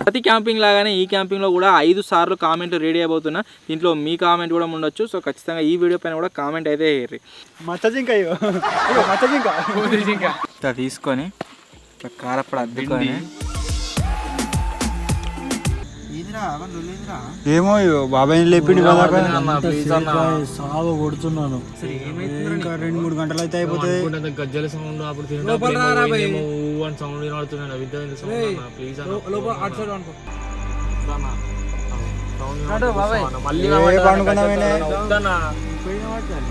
ప్రతి క్యాంపింగ్ లాగానే ఈ క్యాంపింగ్ లో కూడా 5 సార్లు కామెంట్ రెడీ అయిపోతున్నా. దీంట్లో మీ కామెంట్ కూడా ఉండొచ్చు. సో ఖచ్చితంగా ఈ వీడియో పైన కూడా కామెంట్ అయితే వేయరు. ఇట్లా తీసుకొని ఇట్లా కారప్పుడు అద్దుకొని ఏమో బాబాయ్ లేపిండి సాగు కొడుతున్నాను. ఇంకా 2-3 గంటలు అయితే అయిపోతుంది. గజ్జల సౌండ్ అప్పుడు సౌండ్ వినబడుతున్నాను.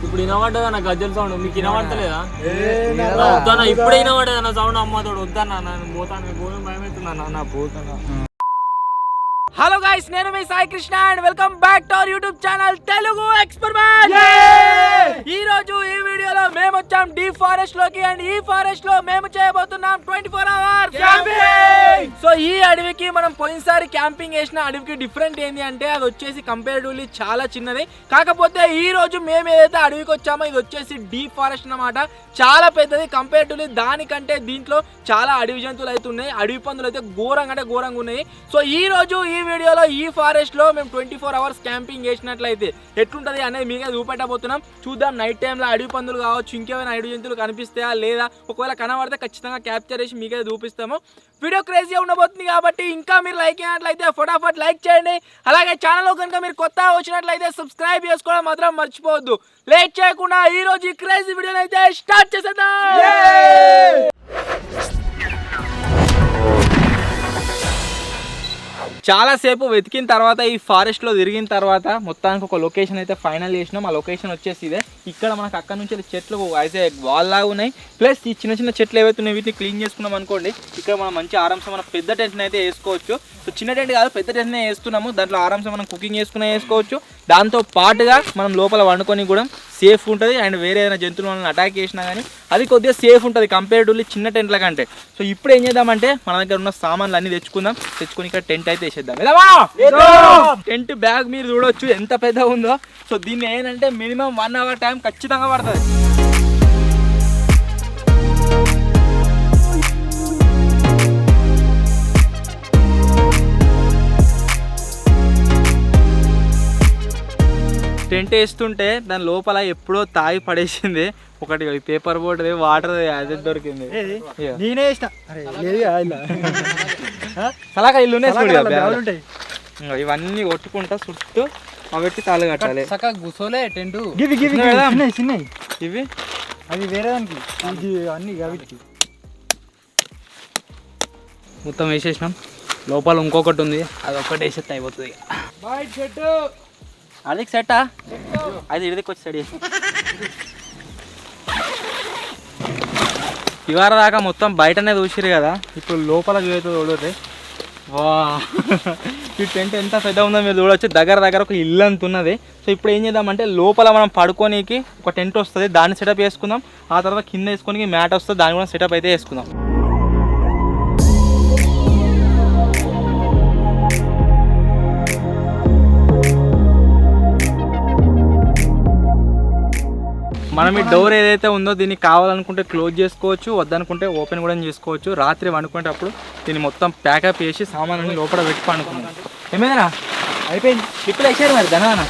ఇప్పుడు వినబడ్డదన్న గజ్జల సౌండ్. మీకు వినబడతలేదా? వద్దన్నా ఇప్పుడే వినబడ్డదన్న సౌండ్. అమ్మతోడు వద్దన్నా నేను పోతాను. పోయిన భయం అవుతుందన్న నా పోతాను. హలో గైస్, నేను మీ Sai Krishna and welcome back to our YouTube channel Telugu experiment. ఈ రోజు ఈ వీడియోలో మేము వచ్చాం డీప్ ఫారెస్ట్ లోకి అండ్ ఈ ఫారెస్ట్ లో మేము చేయబోతున్నాం 24 అవర్స్ క్యాంపింగ్. సో ఈ అడవికి మనం పోయినసారి క్యాంపింగ్ చేసిన అడవికి డిఫరెంట్ ఏంది అంటే అది వచ్చేసి కంపారిటివ్లీ చాలా చిన్నది. కాకపోతే ఈ రోజు మేము ఏదైతే అడవికి వచ్చామో ఇది వచ్చేసి డీప్ ఫారెస్ట్ అన్నమాట. చాలా పెద్దది. కంపారిటివ్లీ దానికంటే దీంట్లో చాలా అడవి జంతువులు అయితే ఉన్నాయి. అడవి పందులు అయితే ఘోరంగా అంటే ఘోరంగా ఉన్నాయి. సో ఈ రోజు ఈ వీడియోలో ఈ ఫారెస్ట్ లో మేము 24 అవర్స్ క్యాంపింగ్ చేసినట్లయితే ఎట్లుంటది అనేది మీకే చూపెట్టబోతున్నాం. చూద్దాం నైట్ టైంలో అడవి పందులు కావచ్చు, ఇంకేమైనా అడవి జంతువులు కనిపిస్తాయా లేదా, ఒకవేళ కనబడితే ఖచ్చితంగా క్యాప్చర్ చేసి మీకే చూపిస్తాము. వీడియో క్రేజీగా ఉండబోతుంది కాబట్టి ఇంకా మీరు లైక్ అయినట్లయితే ఫటాఫట్ లైక్ చేయండి. అలాగే ఛానల్లో కనుక మీరు కొత్తగా వచ్చినట్లయితే సబ్స్క్రైబ్ చేసుకోవడం మాత్రం మర్చిపోవద్దు. లేట్ చేయకుండా ఈ రోజు ఈ క్రేజీ వీడియోని అయితే స్టార్ట్ చేసేద్దాం. చాలాసేపు వెతికిన తర్వాత ఈ ఫారెస్ట్లో తిరిగిన తర్వాత మొత్తానికి ఒక లొకేషన్ అయితే ఫైనల్ చేసినాం. ఆ లొకేషన్ వచ్చేసి ఇదే. ఇక్కడ మనకు అక్కడ నుంచి చెట్లు అయితే వాల్ లాగా ఉన్నాయి. ప్లస్ ఈ చిన్న చిన్న చెట్లు ఏవైతే ఉన్నాయి వీటిని క్లీన్ చేసుకున్నాం అనుకోండి, ఇక్కడ మనం మంచి ఆరాంసే మనం పెద్ద టెంట్ని అయితే వేసుకోవచ్చు. సో చిన్న టెంట్ కాదు పెద్ద టెంట్నే వేస్తున్నాము. దాంట్లో ఆరాంసే మనం కుకింగ్ చేసుకునే వేసుకోవచ్చు. దాంతో పాటుగా మనం లోపల వండుకొని కూడా సేఫ్ ఉంటుంది. అండ్ వేరే ఏదైనా జంతువులు మనల్ని అటాక్ చేసినా కానీ అది కొద్దిగా సేఫ్ ఉంటుంది కంపేర్డ్లీ చిన్న టెంట్ల కంటే. సో ఇప్పుడు ఏం చేద్దామంటే మన దగ్గర ఉన్న సామాన్లు అన్ని తెచ్చుకొని ఇక్కడ టెంట్ అయితే వేసేద్దాం. టెంట్ బ్యాగ్ మీరు చూడొచ్చు ఎంత పెద్దగా ఉందో. సో దీన్ని ఏంటంటే మినిమం 1 అవర్ టైం ఖచ్చితంగా పడుతుంది. టెంట్ వేస్తుంటే దాని లోపల ఎప్పుడో తాగి పడేసింది ఒకటి పేపర్ బోర్డ్ వాటర్ అదే దొరికింది. నేనే సలాకా ఇల్లు ఇవన్నీ కొట్టుకుంటా చుట్టూ అవి తాళ్ళు కట్టాలి. కూసోలే టెంట్ ఇవి అవి వేరే దానికి ఇది అన్ని అవిటికి మొత్తం వేసేసినాం. లోపల ఇంకొకటి ఉంది, అది ఒక్కటి వేసేస్తే అయిపోతుంది. అదికి సెట్టా అది ఇడికి వచ్చి స్టడీ ఇవాళ దాకా మొత్తం బయటనే చూసిరు కదా, ఇప్పుడు లోపల చూస్తే చూడరు. వా ఈ టెంట్ ఎంత పెద్ద ఉందో మీరు చూడవచ్చు. దగ్గర ఒక ఇల్లు అంత ఉన్నది. సో ఇప్పుడు ఏం చేద్దామంటే లోపల మనం పడుకోనికి ఒక టెంట్ వస్తుంది, దాన్ని సెటప్ చేసుకుందాం. ఆ తర్వాత కింద వేసుకోనికి మ్యాట్ వస్తుంది, దాన్ని కూడా సెటప్ అయితే వేసుకుందాం. మనం ఈ డోర్ ఏదైతే ఉందో దీన్ని కావాలనుకుంటే క్లోజ్ చేసుకోవచ్చు, వద్దనుకుంటే ఓపెన్ కూడా చేసుకోవచ్చు. రాత్రి వండుకునేటప్పుడు దీన్ని మొత్తం ప్యాకప్ చేసి సామాన్లు లోపల పెట్టి పండుకున్నాం. ఏమైందా అయిపోయింది. ఇప్పుడు వేసారు మరి ధనానా.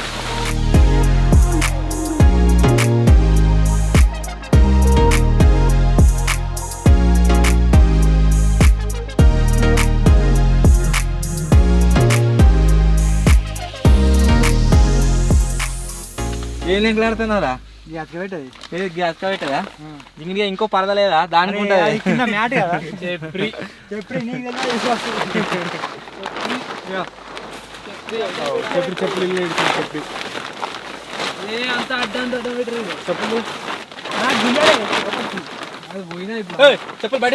ఏం లెక్కలాడుతున్నారా? గ్యాస్ పెట్టదా ఇంక ఇంకో పరద లేదా దానికి ఉంటుంది మ్యాట్ కదా. అంత అడ్డం చెప్పులు చెప్పులు బయట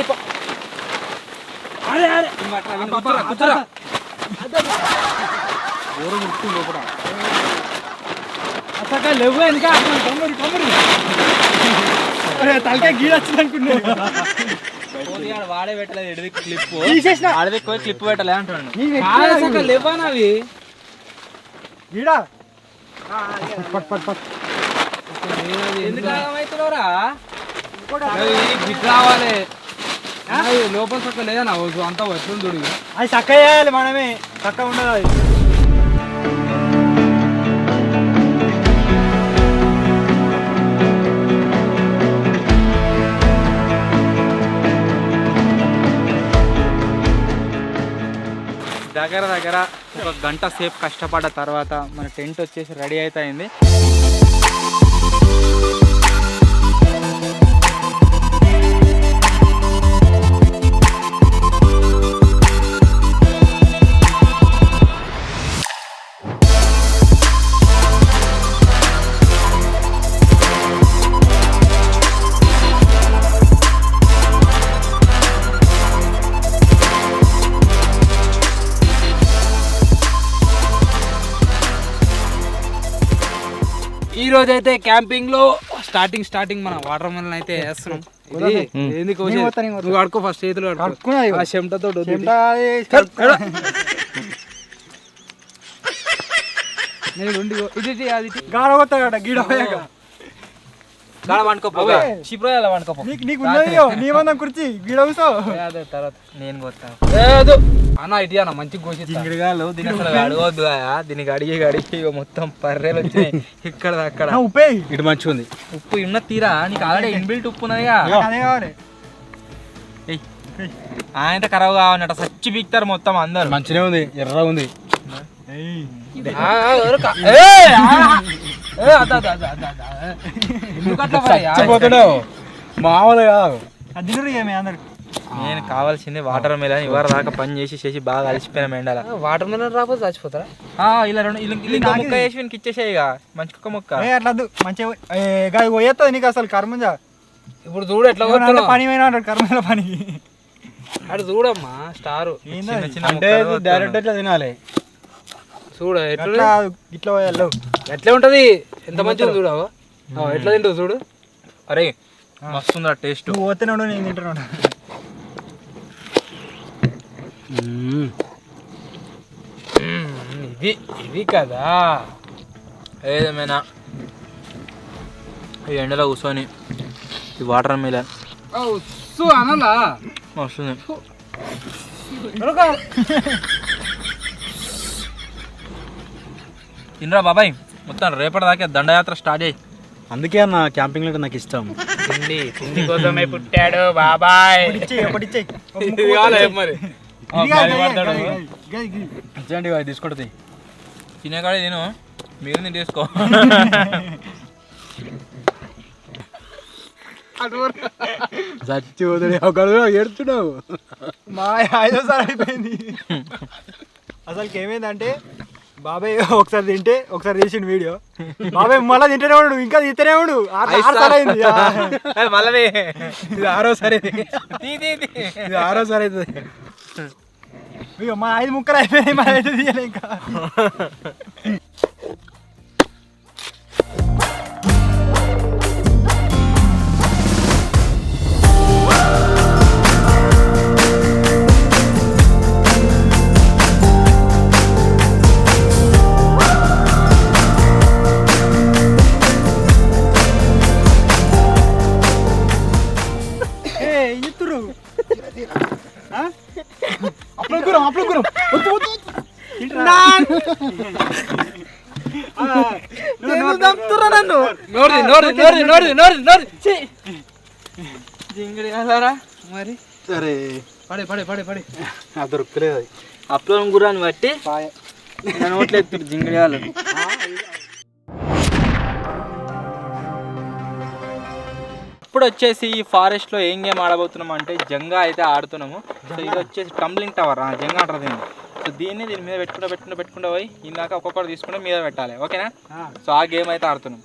లోపల లేవు ఇంకా తలకాయ గీడ వచ్చింది అనుకున్నా. వాడే పెట్టలేదు ఎడవి క్లిప్ తీసేసిన అడవి క్లిప్ పెట్టలే అంటున్నాడు. లేవానా అవి గీడా ఎందుకు అవుతున్నావురా? గిట్ రావాలి. లోపల చక్క లేదా అంతా ఎట్లుంది చూడు ఇక. అది చక్క చేయాలి మనమే, చక్క ఉండదు అది. దగ్గర దగ్గర ఒక గంట సేపు కష్టపడ్డ తర్వాత మన టెంట్ వచ్చేసి రెడీ అయితే అయింది. ఈ రోజు అయితే క్యాంపింగ్ లో స్టార్టింగ్ మన వాటర్ మెలన్ అయితే వేస్తున్నాం. ఇది ఎందుకు కోసేది? నువ్వు కడుక్కో ఫస్ట్, చేతులు కడుక్కో. ఆ చెమటతో ఇది అది గాడ కొత్త గీడ పోయాక గాడ వండుకోపో, చిప్రాయాల వండుకోపో. నీకు ఉన్నది నీ మందం కుర్చీ గీడ కూసో. అదే తర్వాత నేను కొత్తాను అన్న. ఇది అన్న మంచి కోసి గింగిడిగాలు దీని అసలు అడగవద్దు, దీనికి అడిగి మొత్తం పర్రేలు వచ్చినాయి ఇక్కడ అక్కడ. ఉప్పే ఇటు మంచిగా ఉంది. ఉప్పు ఉన్న తీరా నీకు ఆల్రెడీ ఇన్బిల్ట్ ఉప్పు ఉన్నదిగా. అదే కావాలి. ఆయన ఖరాబ్ కావాలన్నట, సచ్చి పీక్తారు మొత్తం అందరు. మంచిగా ఉంది, ఎర్ర ఉంది. మామూలుగా అందరు. నేను కావాల్సింది వాటర్ మెలన్. ఇవాళ దాకా పని చేసి బాగా అలసిపోయిన ఎండాల. వాటర్ మెలన్ రాకపోతే చచ్చిపోతారా? ఇలా ముక్క వేసి వీనికి ఇచ్చేసాయి ఇక. మంచి కుక్క ముక్క అట్లా మంచిగా పోయేస్తుంది నీకు అసలు కర్మంజా. ఇప్పుడు చూడు ఎట్లా పని పోయినా అంటాడు కర్మల పనికి. అటు చూడమ్మా స్టారు అంటే డైరెక్ట్ ఎట్లా తినాలి చూడు ఎట్లా ఇట్లా పోయాలి. ఎట్లా ఉంటది, ఎంత మంచిగా చూడవా ఎట్లా తింటుంది చూడు. అరే మస్తుందా టేస్ట్. నువ్వు పోతున్నాడు, నేను తింటున్నాడు. ఇది కదా ఏదేమైనా ఈ ఎండలో కూర్చొని ఈ వాటర్ మిలన్ అనాలా వస్తుంది. తినరా బాబాయ్, మొత్తం రేపటిదాకా దండయాత్ర స్టార్ట్ అయ్యి. అందుకే అన్న క్యాంపింగ్ అంటే నాకు ఇష్టం. తిండి కోసమే పుట్టాడు బాబాయ్. మరి తీసుకుంటుంది తినేకాడే తిను, మీరు తీసుకో. చచ్చి పోతాడు ఏడుతున్నావు. మా 5వ సారి అయిపోయింది. అసలుకి ఏమైందంటే బాబాయ్ ఒకసారి తింటే ఒకసారి తీసిండు వీడియో. బాబాయ్ మళ్ళీ తింటేనే ఉండు, ఇంకా తింటేనే ఉండు. 6 సార్లు అయింది మళ్ళీ. ఇది 6వ సారి, ఇది 6వ సారి అవుతుంది. మా 5 ముక్కలు అయిపోయినాయి, మా 5 తీయలే ఇంకా. మరి సరే పడి దొరకలేదు. అది అప్లం గురాన్ని బట్టి నోట్లు ఎత్తురు జింగడియాలు. ఇప్పుడు వచ్చేసి ఈ ఫారెస్ట్ లో ఏం గేమ్ ఆడబోతున్నాం అంటే జంగా అయితే ఆడుతున్నాము. సో ఇది వచ్చేసి టంబ్లింగ్ టవర్, జంగా అంటారు దీన్ని. సో దీన్ని దీని మీద పెట్టుకుంటూ పోయి ఇందాక ఒక్కొక్కటి తీసుకుంటే మీద పెట్టాలి, ఓకేనా? సో ఆ గేమ్ అయితే ఆడుతున్నాం.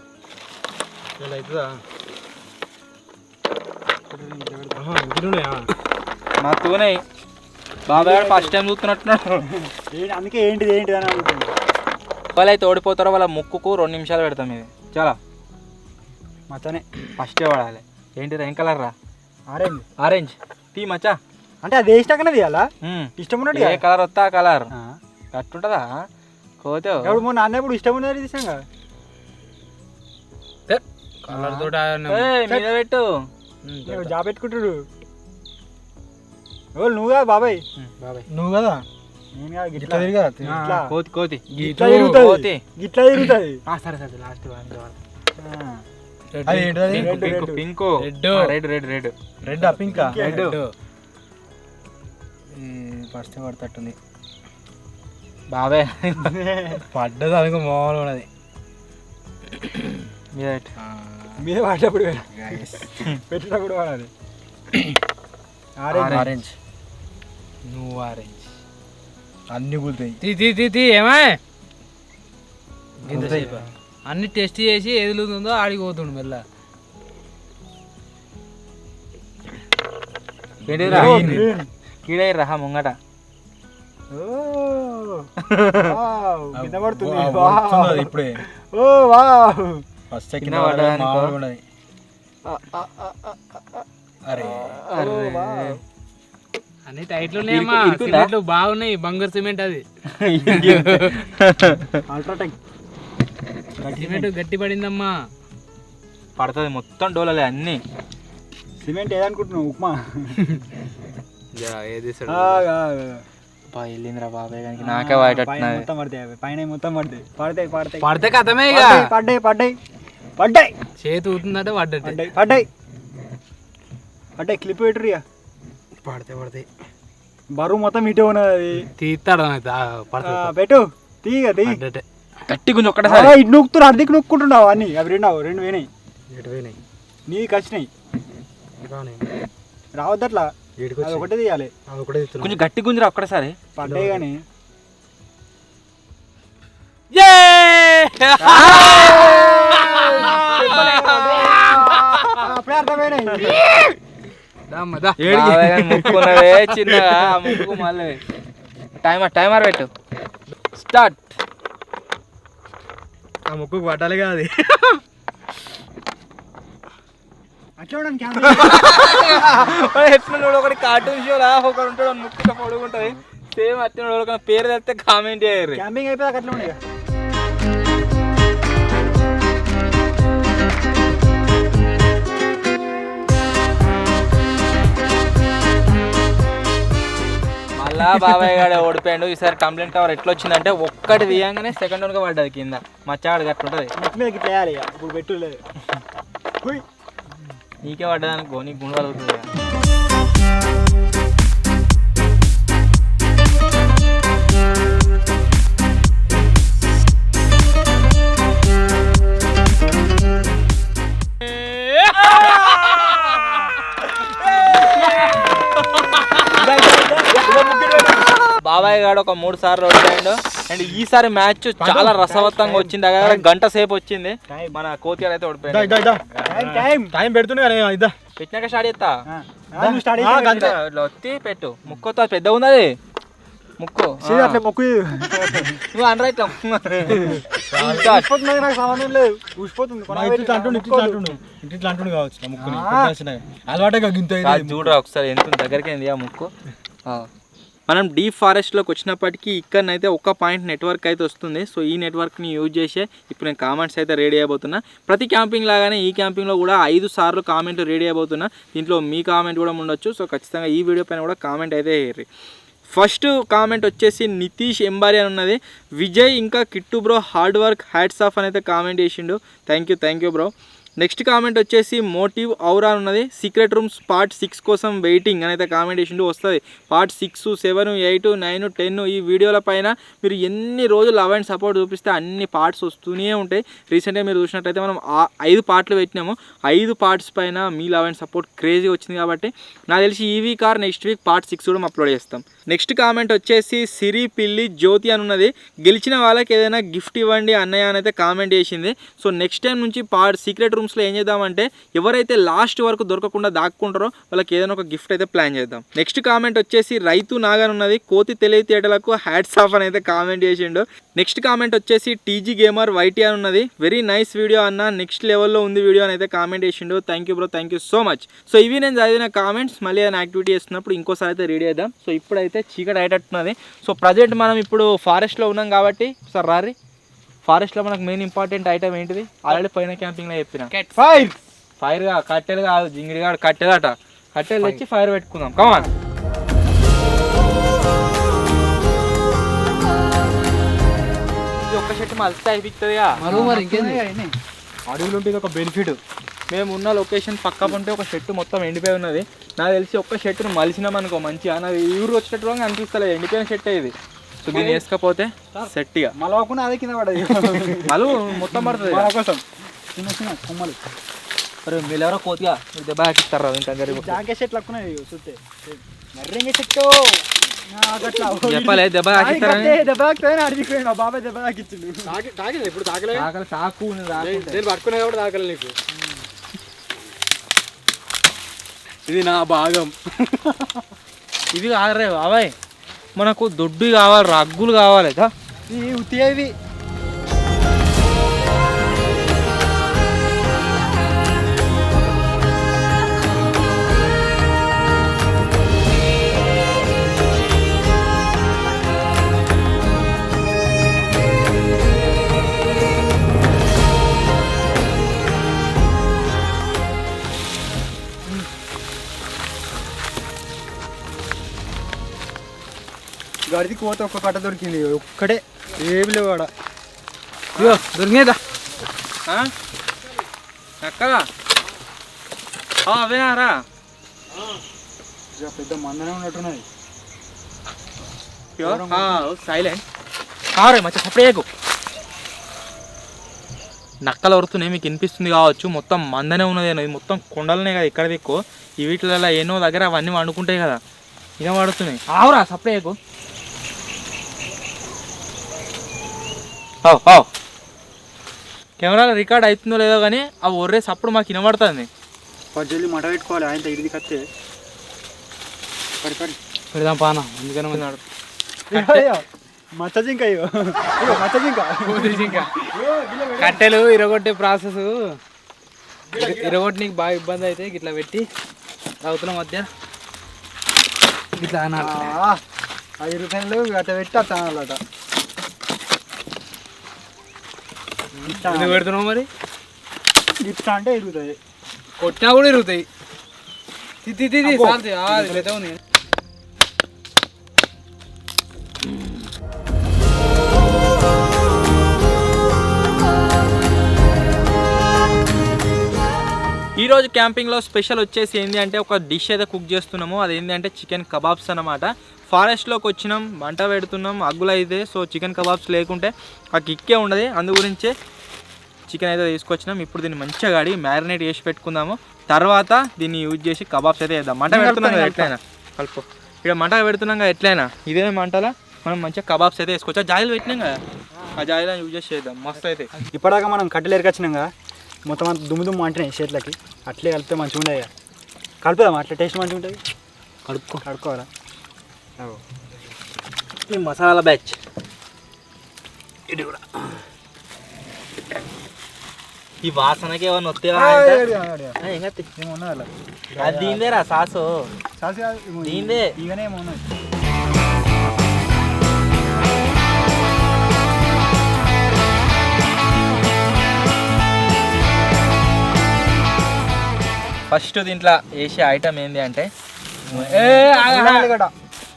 మా తూనే బాబాయ్ ఫస్ట్ టైం చూస్తున్నట్టున్నాడు. అందుకే ఏంటిది అని అడుగుతుంది. వాళ్ళైతే ఓడిపోతారో వాళ్ళ ముక్కుకు 2 నిమిషాలు పెడతాం. ఇది చాలా మచ్చనే ఫస్టే వాడాలి. ఏంటిది ఏం కలర్ రా? ఆరెంజ్ టీ మచ్చా. అంటే అది వేసినాకనే తీయాలా? ఇష్టం ఉన్నట్టు ఏ కలర్ వస్తా ఆ కలర్ అట్టుంటదా? కోతే ఎవడు మొన్న అన్నప్పుడు ఇష్టం ఉన్నది తీసాం కదా. మీద పెట్టు జాబ్ పెట్టుకుంటాడు. ఎవరు నువ్వుగా బాబాయ్ బాబాయ్ నువ్వు కదా నేను కాదు గిట్లా తిరిగా ఇట్లా కోతి కోతి గిట్లా తిరుగుతుంది కోతి గిట్లా తిరుగుతుంది సరే సరే లాస్ట్ అది ఏంటది pink pink red red red red pink red first పడతట్టుంది బాబాయ్ పడ్డది అనుకో మామూలు ఉన్నది మీద పడ్డప్పుడు పెట్టినప్పుడు పడాలి ఆరెంజ్ నువ్వు ఆరెంజ్ అన్ని కూలుతాయి తీ ఏమా అన్ని టెస్ట్ చేసి ఏది లూతుందో ఆడిపోతుండు మెల్ల కీడై రహా ముంగట ఇప్పుడే ఓ వావ్ ఫస్ట్ కింద పడ్డది అరే అన్ని టైట్లు ఉన్నాయమ్మా సిమెంట్లు బాగున్నాయి బంగారు సిమెంట్ అది అల్ట్రాటెక్ సిమెంట్ గట్టి పడిందమ్మా పడుతుంది మొత్తం డోలలే అన్ని సిమెంట్ ఏదనుకుంటున్నావు ఉప్మా ఏది వెళ్ళిందిరా బాబాయ్ కానీ నాకే వాడేటట్టున్నది మొత్తం పడతాయి పైన మొత్తం పడతాయి పడతాయి పడతాయి పడితే కథమే ఇక పడ్డాయి పడ్డాయి పడ్డాయి చేతి ఊతుందంటే పడ్డట్టు పడ్డాయి పడ్డాయి పడ్డాయి క్లిప్ పెట్టురు ఇక పడతాయి బరువు మొత్తం ఇటే ఉన్నది అది తీస్తాడు పెట్టు తీగ తీ పడ్డట్టే గట్టి కొంచెం ఒక్కటేసారి ఇటు నొక్కుతురు అర్ధికి నొక్కుంటున్నావు అన్ని అవి రెండు పోయినాయి నీకు వచ్చినాయి రావద్దట్లా అది ఒకటే తీయాలి కొంచెం గట్టి గుంజరా ఒక్కటేసారి పడ్డాయి కానీ అప్పుడే అర్థమైనాయి ముక్కున్నవే చిన్నగా ముక్కు మళ్ళీ టైమర్ పెట్టు స్టార్ట్ ఆ ముక్కుకు పట్టాలి కదా అది ఎట్లున్నాడు ఒకటి కార్టూన్ షోలా ఒకడు ఉంటాడు ముక్కు పొడుగుంటది సేమ్ అట్లా పేరు తెలిస్తే కామెంట్ చేయరు క్యాంపింగ్ అయిపోయాక అట్లా ఉండే మళ్ళా బాబాయ్ గారు ఓడిపోయాడు. ఈసారి కంప్లైంట్ టవర్ ఎట్లా వచ్చిందంటే ఒక్కటి తీయంగానే సెకండ్ వన్గా పడ్డది కింద మచ్చాడు గట్టుంటది ఇప్పుడు పెట్టులేదు నీకే పడ్డదనుకో నీకు గుండు కలుగుతుంది. బాబాయ్ గారు ఒక 3 సార్లు ఓడిపోయాడు. అండ్ ఈసారి మ్యాచ్ చాలా రసవత్తంగా వచ్చింది. దగ్గర గంట సేపు వచ్చింది. మన కోతిగాడు అయితే ఓడిపోయాడు. పెట్టినాక స్టార్ట్ చేస్తా వచ్చి పెట్టు ముక్కుతో పెద్ద ఉంది అది ముక్కు మొక్కు నువ్వు అనరా ఇట్లా సంబంధం లేదు ఊసిపోతుంది చూడరా ఒకసారి ఎంత దగ్గరికి అయింది ఆ ముక్కు. మనం డీప్ ఫారెస్ట్లోకి వచ్చినప్పటికీ ఇక్కడనైతే ఒక పాయింట్ నెట్వర్క్ అయితే వస్తుంది. సో ఈ నెట్వర్క్ని యూజ్ చేసే ఇప్పుడు నేను కామెంట్స్ అయితే రెడీ అయిపోతున్నా. ప్రతి క్యాంపింగ్ లాగానే ఈ క్యాంపింగ్లో కూడా 5 సార్లు కామెంట్ రెడీ అయిపోతున్నా. దీంట్లో మీ కామెంట్ కూడా ఉండొచ్చు. సో ఖచ్చితంగా ఈ వీడియో పైన కూడా కామెంట్ అయితే వేయరు. ఫస్ట్ కామెంట్ వచ్చేసి నితీష్ ఎంబారి అని ఉన్నది. విజయ్ ఇంకా Kittu bro hard work hats off అని అయితే కామెంట్ చేసిండు. Thank you bro. Next comment వచ్చేసి మోటివ్ ఔరా ఉన్నది. సీక్రెట్ రూమ్స్ పార్ట్ 6 కోసం వెయిటింగ్ అని అయితే కామెంట్ చేసిండు. వస్తుంది పార్ట్ 6, 7, 8, 9, 10 ఈ వీడియోల పైన మీరు ఎన్ని రోజులు లవ్ అండ్ సపోర్ట్ చూపిస్తే అన్ని పార్ట్స్ వస్తూనే ఉంటాయి. రీసెంట్గా మీరు చూసినట్టయితే మనం 5 పార్ట్లు పెట్టినాము. 5 పార్ట్స్ పైన మీ లవ్ అండ్ సపోర్ట్ క్రేజీ వచ్చింది కాబట్టి నాకు తెలిసి ఈ week or next week part 6 కూడా అప్లోడ్ చేస్తాం. నెక్స్ట్ కామెంట్ వచ్చేసి సిరి పిల్లి జ్యోతి అని ఉన్నది. గెలిచిన వాళ్ళకి ఏదైనా గిఫ్ట్ ఇవ్వండి అన్నయ్య అని అయితే కామెంట్ చేసింది. సో నెక్స్ట్ టైం నుంచి సీక్రెట్ రూమ్స్లో ఏం చేద్దామంటే ఎవరైతే లాస్ట్ వరకు దొరకకుండా దాక్కుంటారో వాళ్ళకి ఏదైనా ఒక గిఫ్ట్ అయితే ప్లాన్ చేద్దాం. నెక్స్ట్ కామెంట్ వచ్చేసి రైతు నాగన్ ఉన్నది. కోతి తెలివితేటలకు హ్యాట్స్ ఆఫ్ అని అయితే కామెంట్ చేసిండు. నెక్స్ట్ కామెంట్ వచ్చేసి టీజీ గేమర్ వైటీ అని ఉన్నది. వెరీ నైస్ వీడియో అన్న, నెక్స్ట్ లెవెల్లో ఉంది వీడియో అని అయితే కామెంట్ చేసిండు. Thank you bro, thank you so much. So ఇవి నేను చదివిన కామెంట్స్. మళ్ళీ ఏదైనా యాక్టివిటీ చేస్తున్నప్పుడు ఇంకోసారి అయితే రెడీ చేద్దాం. సో ఇప్పుడైతే చీకటి అయ్యేటట్టున్నది. సో ప్రజెంట్ మనం ఇప్పుడు ఫారెస్ట్లో ఉన్నాం కాబట్టి సార్ రారి ఫారెస్ట్లో మనకు మెయిన్ ఇంపార్టెంట్ ఐటమ్ ఏంటిది ఆల్రెడీ పైన క్యాంపింగ్లో చెప్పిన ఫైర్ కట్టెలు కాదు జింగిడి కాదు కట్టెలట. కట్టెలు తెచ్చి ఫైర్ పెట్టుకుందాం. కమాన్ ఒక్క చెట్టు మలిస్తే అయిపోతుందిగా. మరి ఇంకేంది అడవులు ఉంటే ఇది ఒక బెనిఫిట్. మేము ఉన్న లొకేషన్ పక్క ఉంటే ఒక చెట్టు మొత్తం ఎండిపోయి ఉన్నది. నాకు తెలిసి ఒక్క చెట్టును మలిసినాం అనుకో మంచిగా, నాది ఊరు వచ్చేటట్టు అనిపిస్తలేదు, ఎండిపోయిన చెట్టు ఇది. సో దీన్ని వేసుకపోతే సెట్ ఇక మలవకుండా అదే కింద పడదు మలు మొత్తం పడుతుంది మన కోసం. చిన్న చిన్న కొమ్మలు అరే మీరు ఎవరో కోతిగా దెబ్బ హాకిస్తారా ఇంత జాకే చెట్లు అక్కున్నాయి చూస్తే. మర్రింగ చెట్టు చెప్పలే దెబ్బ హాకిస్తారని. దెబ్బ తాకుతాయని అడిగిపోయాడు బాబాయ్. దెబ్బ తాకిచ్చిండు. తాకింది ఇప్పుడు తాకలే. సాకు నేను పట్టుకునే కాబట్టి తాకలే నీకు. ఇది నా భాగం. ఇవి కాదరే బాబాయ్, మనకు దొడ్డు కావాలి, రగ్గులు కావాలి. ఇవి ఉత్తివి. గడిది కోత ఒక్క కట్ట దొరికింది, ఒక్కడే, ఏమి లేవు ఆడ. ఇగో దొరికిందా అక్క? అవేనారా పెద్ద మందనే ఉన్నట్టున్నది. సైలెంట్ కారే మంచి సపరేకు. నక్కలు వరుతున్నాయి, మీకు వినిపిస్తుంది కావచ్చు. మొత్తం మందనే ఉన్నది, ఇది మొత్తం కొండలనే కదా ఇక్కడ దిక్కు. ఈ వీటిలో ఎన్నో దగ్గర అవన్నీ వండుకుంటాయి కదా, ఇక పడుతున్నాయి. ఆవురా సపరేకు. కెమెరాలో రికార్డ్ అవుతుందో లేదో కానీ ఆ ఒర్రే సప్పుడు మాకు వినబడుతుంది. జల్లి మట పెట్టుకోవాలి, ఆయన ఇడిది కత్తే పెడదాం పానా, అందుకని మచ్చజింక. మచ్చజింక కట్టెలు ఇరగొట్టే ప్రాసెస్. ఇరగొట్టనికి బాగా ఇబ్బంది అయితే ఇట్లా పెట్టి తాగుతున్న మధ్య ఇట్లా అనాలి. 5 రూపాయలు అట్లా పెట్టి అట్లా అనాలట. ఎందుకు పెడుతున్నావు మరి? ఇట్లా అంటే ఇరుగుతాయి, కొట్టినా కూడా ఇరుగుతాయి. ఉంది. ఈరోజు క్యాంపింగ్లో స్పెషల్ వచ్చేసి ఏంటి అంటే ఒక డిష్ అయితే కుక్ చేస్తున్నాము. అది ఏంటి అంటే చికెన్ కబాబ్స్ అన్నమాట. ఫారెస్ట్లోకి వచ్చినాం, మంట పెడుతున్నాం, అగ్గులు అయితే. సో చికెన్ కబాబ్స్ లేకుంటే ఆ కిక్కే ఉండదు, అందు గురించే చికెన్ అయితే తీసుకొచ్చినాం. ఇప్పుడు దీన్ని మంచిగా కడిగి మ్యారినేట్ చేసి పెట్టుకుందాము. తర్వాత దీన్ని యూజ్ చేసి కబాబ్స్ అయితే వేద్దాం. మంట పెడుతున్నాం కదా ఎట్లయినా, కలుపు ఇక్కడ మంట పెడుతున్నాం కదా ఎట్లయినా, ఇదే మంటలా మనం మంచిగా కబాబ్స్ అయితే వేసుకోవచ్చు. ఆ జాయిలు పెట్టినాం కదా, ఆ జాయిలో యూజ్ చేసి చేద్దాం, మస్తు అయితే. ఇప్పటిదాకా మనం కట్టెలు ఎరకొచ్చినాం కదా, మొత్తం అంత దుమ్ము అంటున్నాయి చేతులకి. అట్లే కలిపితే మంచిగా ఉండేది, కలుపుదాం. అట్లా టేస్ట్ మంచిగా ఉంటుంది. కడుక్కోవాలా ఈ మసాలా బ్యాచ్ ఇది కూడా. ఈ వాసనకి ఏమన్నా వస్తేవా? అది దీందేరా సాసు, దీందే. ఇవనే ఏమన్నది. ఫస్ట్ దీంట్లో వేసే ఐటమ్ ఏంటి అంటే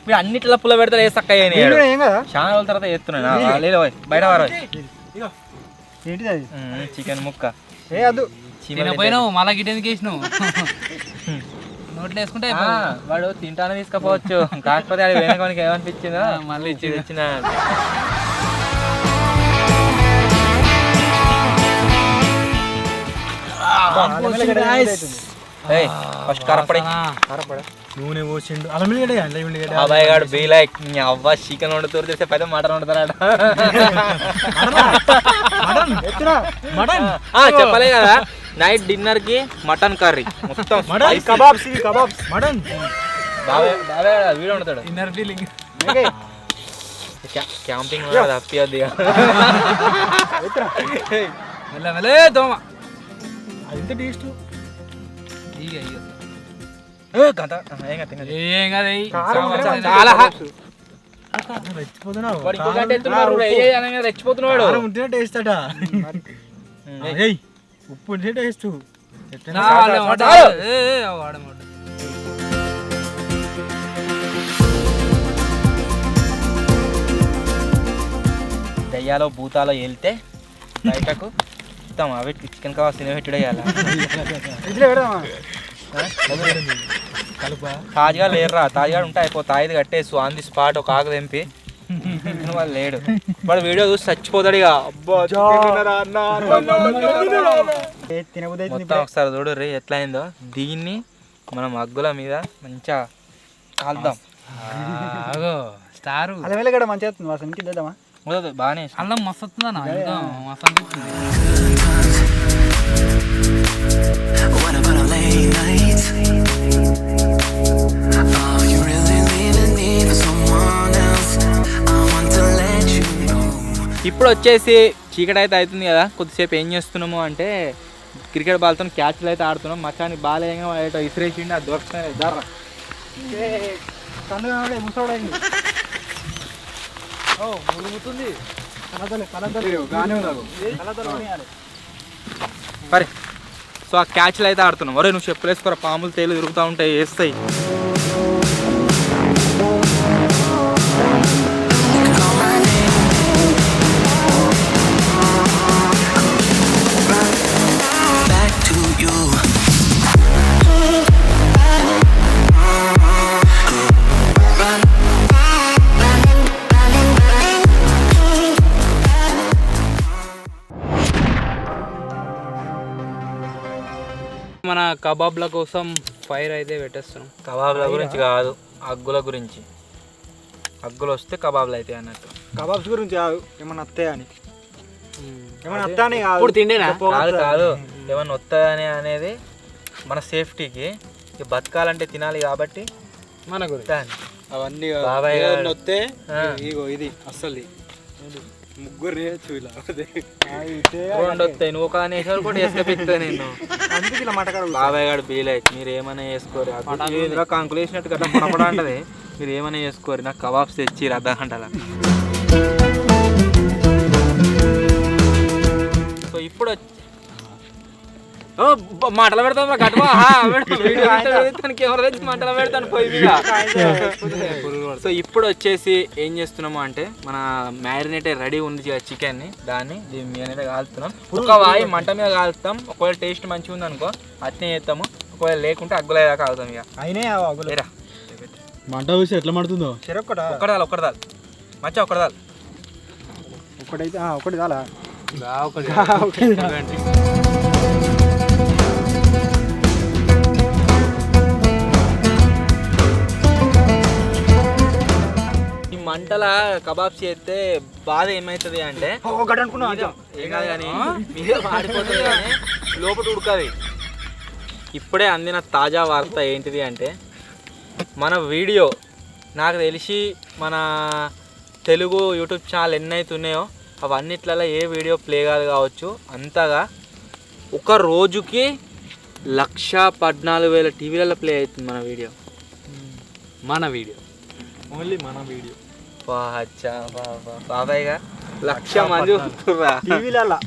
మీరు అన్నిట్లో పుల్ల పెడతారు, ఏ సక్క చాలా రోజుల తర్వాత వేస్తున్నాను. లేదు బయట వారు ఏంటిది అది? చికెన్ ముక్క. అదు పోయినావు మళ్ళా గిట్టెందుకు వేసినావు? నోట్లో వేసుకుంటే వాడు తింటానే తీసుకపోవచ్చు, కాకపోతే అది వేయడానికి ఏమనిపించిందో మళ్ళీ ఇచ్చిన. ఫస్ట్ కారపడి నూనె పోసిండు, అల్లం ఎల్లిగడ్డ. అబ్బాయి గారు బీ లైక్ అవ్వ చికెన్ వండుతారు తెలిస్తే పెద్ద మటన్ వండుతారట. చెప్పలే కదా, నైట్ డిన్నర్ కి మటన్ కర్రీ మొత్తం కబాబ్స్ మటన్. వీడు వండుతాడు. ఇన్నర్ ఫీలింగ్ క్యాంపింగ్ తప్పియద్దు దోమ. ఎంత టేస్ట్. ఏం కదా రెచ్చిపోతున్నాడు. ఉంటే టేస్ట్ అట. ఉప్పు ఉంటే టేస్ట్. దయ్యాలో భూతాలో వెళ్తే బయటకు ఇస్తాం అవి చికెన్ కబాబ్ తినబెట్టుడే ఇవ్వాలి. ఫ్రిడ్జ్లో పెడదామా? తాజ్గా లేరురా, తాజ్గా ఉంటే అయిపో తాయిది కట్టేసు ఆన్ ది స్పాట్ ఒక ఆకు తెంపి. వాళ్ళు లేడు, వాడు వీడియో చూసి చచ్చిపోతాడు ఇక. మొత్తం ఒకసారి చూడు రే ఎట్లా అయిందో. దీన్ని మనం అగ్గుల మీద మంచిగా కాల్దాం. స్టార్ అలా వెళ్ళగడ మంచిగా వస్తుంది వాసన తిద్దామా? బాగానే అల్లం మస్తు వస్తుందన్నా, ఇంకా మస్తు అనిపిస్తుంది. What about our late nights? Are you really leaving me for someone else? I want to let you know. ఇప్పుడు వచ్చేసి చీకటి అయితే అవుతుంది కదా, కొద్దిసేపు ఏం చేస్తున్నాము అంటే క్రికెట్ బాల్తో క్యాచ్లు అయితే ఆడుతున్నాం. మచ్చానికి బాల్ ఏమో ఇసిరేసిండి, అది దొరుకుతుంది దారా ముసోడైంది మురుగుతుంది. మరి సో ఆ క్యాచ్లు అయితే ఆడుతున్నాం. ఒరే నువ్వు చెప్పులు వేసుకోరా, పాములు తేలు తిరుగుతూ ఉంటాయి, వేస్తాయి. Back to you. మన కబాబ్ల కోసం ఫైర్ అయితే పెట్టేస్తున్నాం. కబాబ్ల గురించి కాదు, అగ్గుల గురించి. అగ్గులు వస్తే కబాబ్లు అవుతాయి అన్నట్టు. కబాబ్స్ గురించి కాదు, ఏమన్నా వస్తాయి అని. ఏమన్నా వస్తా అని కాదు, ఇప్పుడు తిండేనా? కాదు కాదు, ఏమన్నా వస్తుందని అనేది మన సేఫ్టీకి. ఇక బతకాలంటే తినాలి కాబట్టి మన గురించి దాన్ని. అవన్నీ బాబాయ్ గారు. వస్తే ఆ. ఇగో ఇది అస్సలు ముగ్గురు రేయచ్చు ఇలా రెండు వస్తాయి, నువ్వు ఒక అనేసారు కూడా వేసుకపోతా నేను. అందుకే ఇలా మటకారు. బాబాయ్ గారు బీల్ అయితే మీరు ఏమైనా వేసుకోరు, ఇంకా కంకులు వేసినట్టు కదా పొడపడా అంటది. మీరు ఏమైనా వేసుకోరు, నాకు కబాబ్స్ తెచ్చి అర్ధ గంటల. సో ఇప్పుడు మంటలు పెడతాను గట్వా కెమెరా తెచ్చి మంటలు పెడతాను పొయ్యి మీద. సో ఇప్పుడు వచ్చేసి ఏం చేస్తున్నాము అంటే మన మ్యారినేట్ రెడీ ఉంది చికెన్ని, దాన్ని దీని మీద కాలుతున్నాం. ఒక వాయి మంట మీద కాలుస్తాం. ఒకవేళ టేస్ట్ మంచిగా ఉంది అనుకో అట్నే చేస్తాము, ఒకవేళ లేకుంటే అగ్గులేదా కాలుతాం. ఇక అయినా లేరా మంట చూసి ఎట్లా మడుతుందో. ఒక్కడదాలు ఒక్కడదాలు మచ్చా ఒక్కడదాలు ఒకటైతే ఒకటి చాలా ఈ మంటల కబాబ్స్ చేస్తే బాధ ఏమవుతుంది అంటే ఒకటి అనుకున్నా ఏం కాదు కానీ మీద మాడిపోతుంది కానీ లోపల ఉడకది. ఇప్పుడే అందిన తాజా వార్త ఏంటిది అంటే మన వీడియో నాకు తెలిసి మన తెలుగు యూట్యూబ్ ఛానల్ ఎన్నైతే ఉన్నాయో అవన్నిట్లలో ఏ వీడియో ప్లే కాదు కావచ్చు. అంతగా ఒక రోజుకి 1,14,000 టీవీలలో ప్లే అవుతుంది మన వీడియో. ఓన్లీ మన వీడియో అచ్చా బాబాయ్గా 1,00,000 మంది వస్తుర్రా టీవీలలో.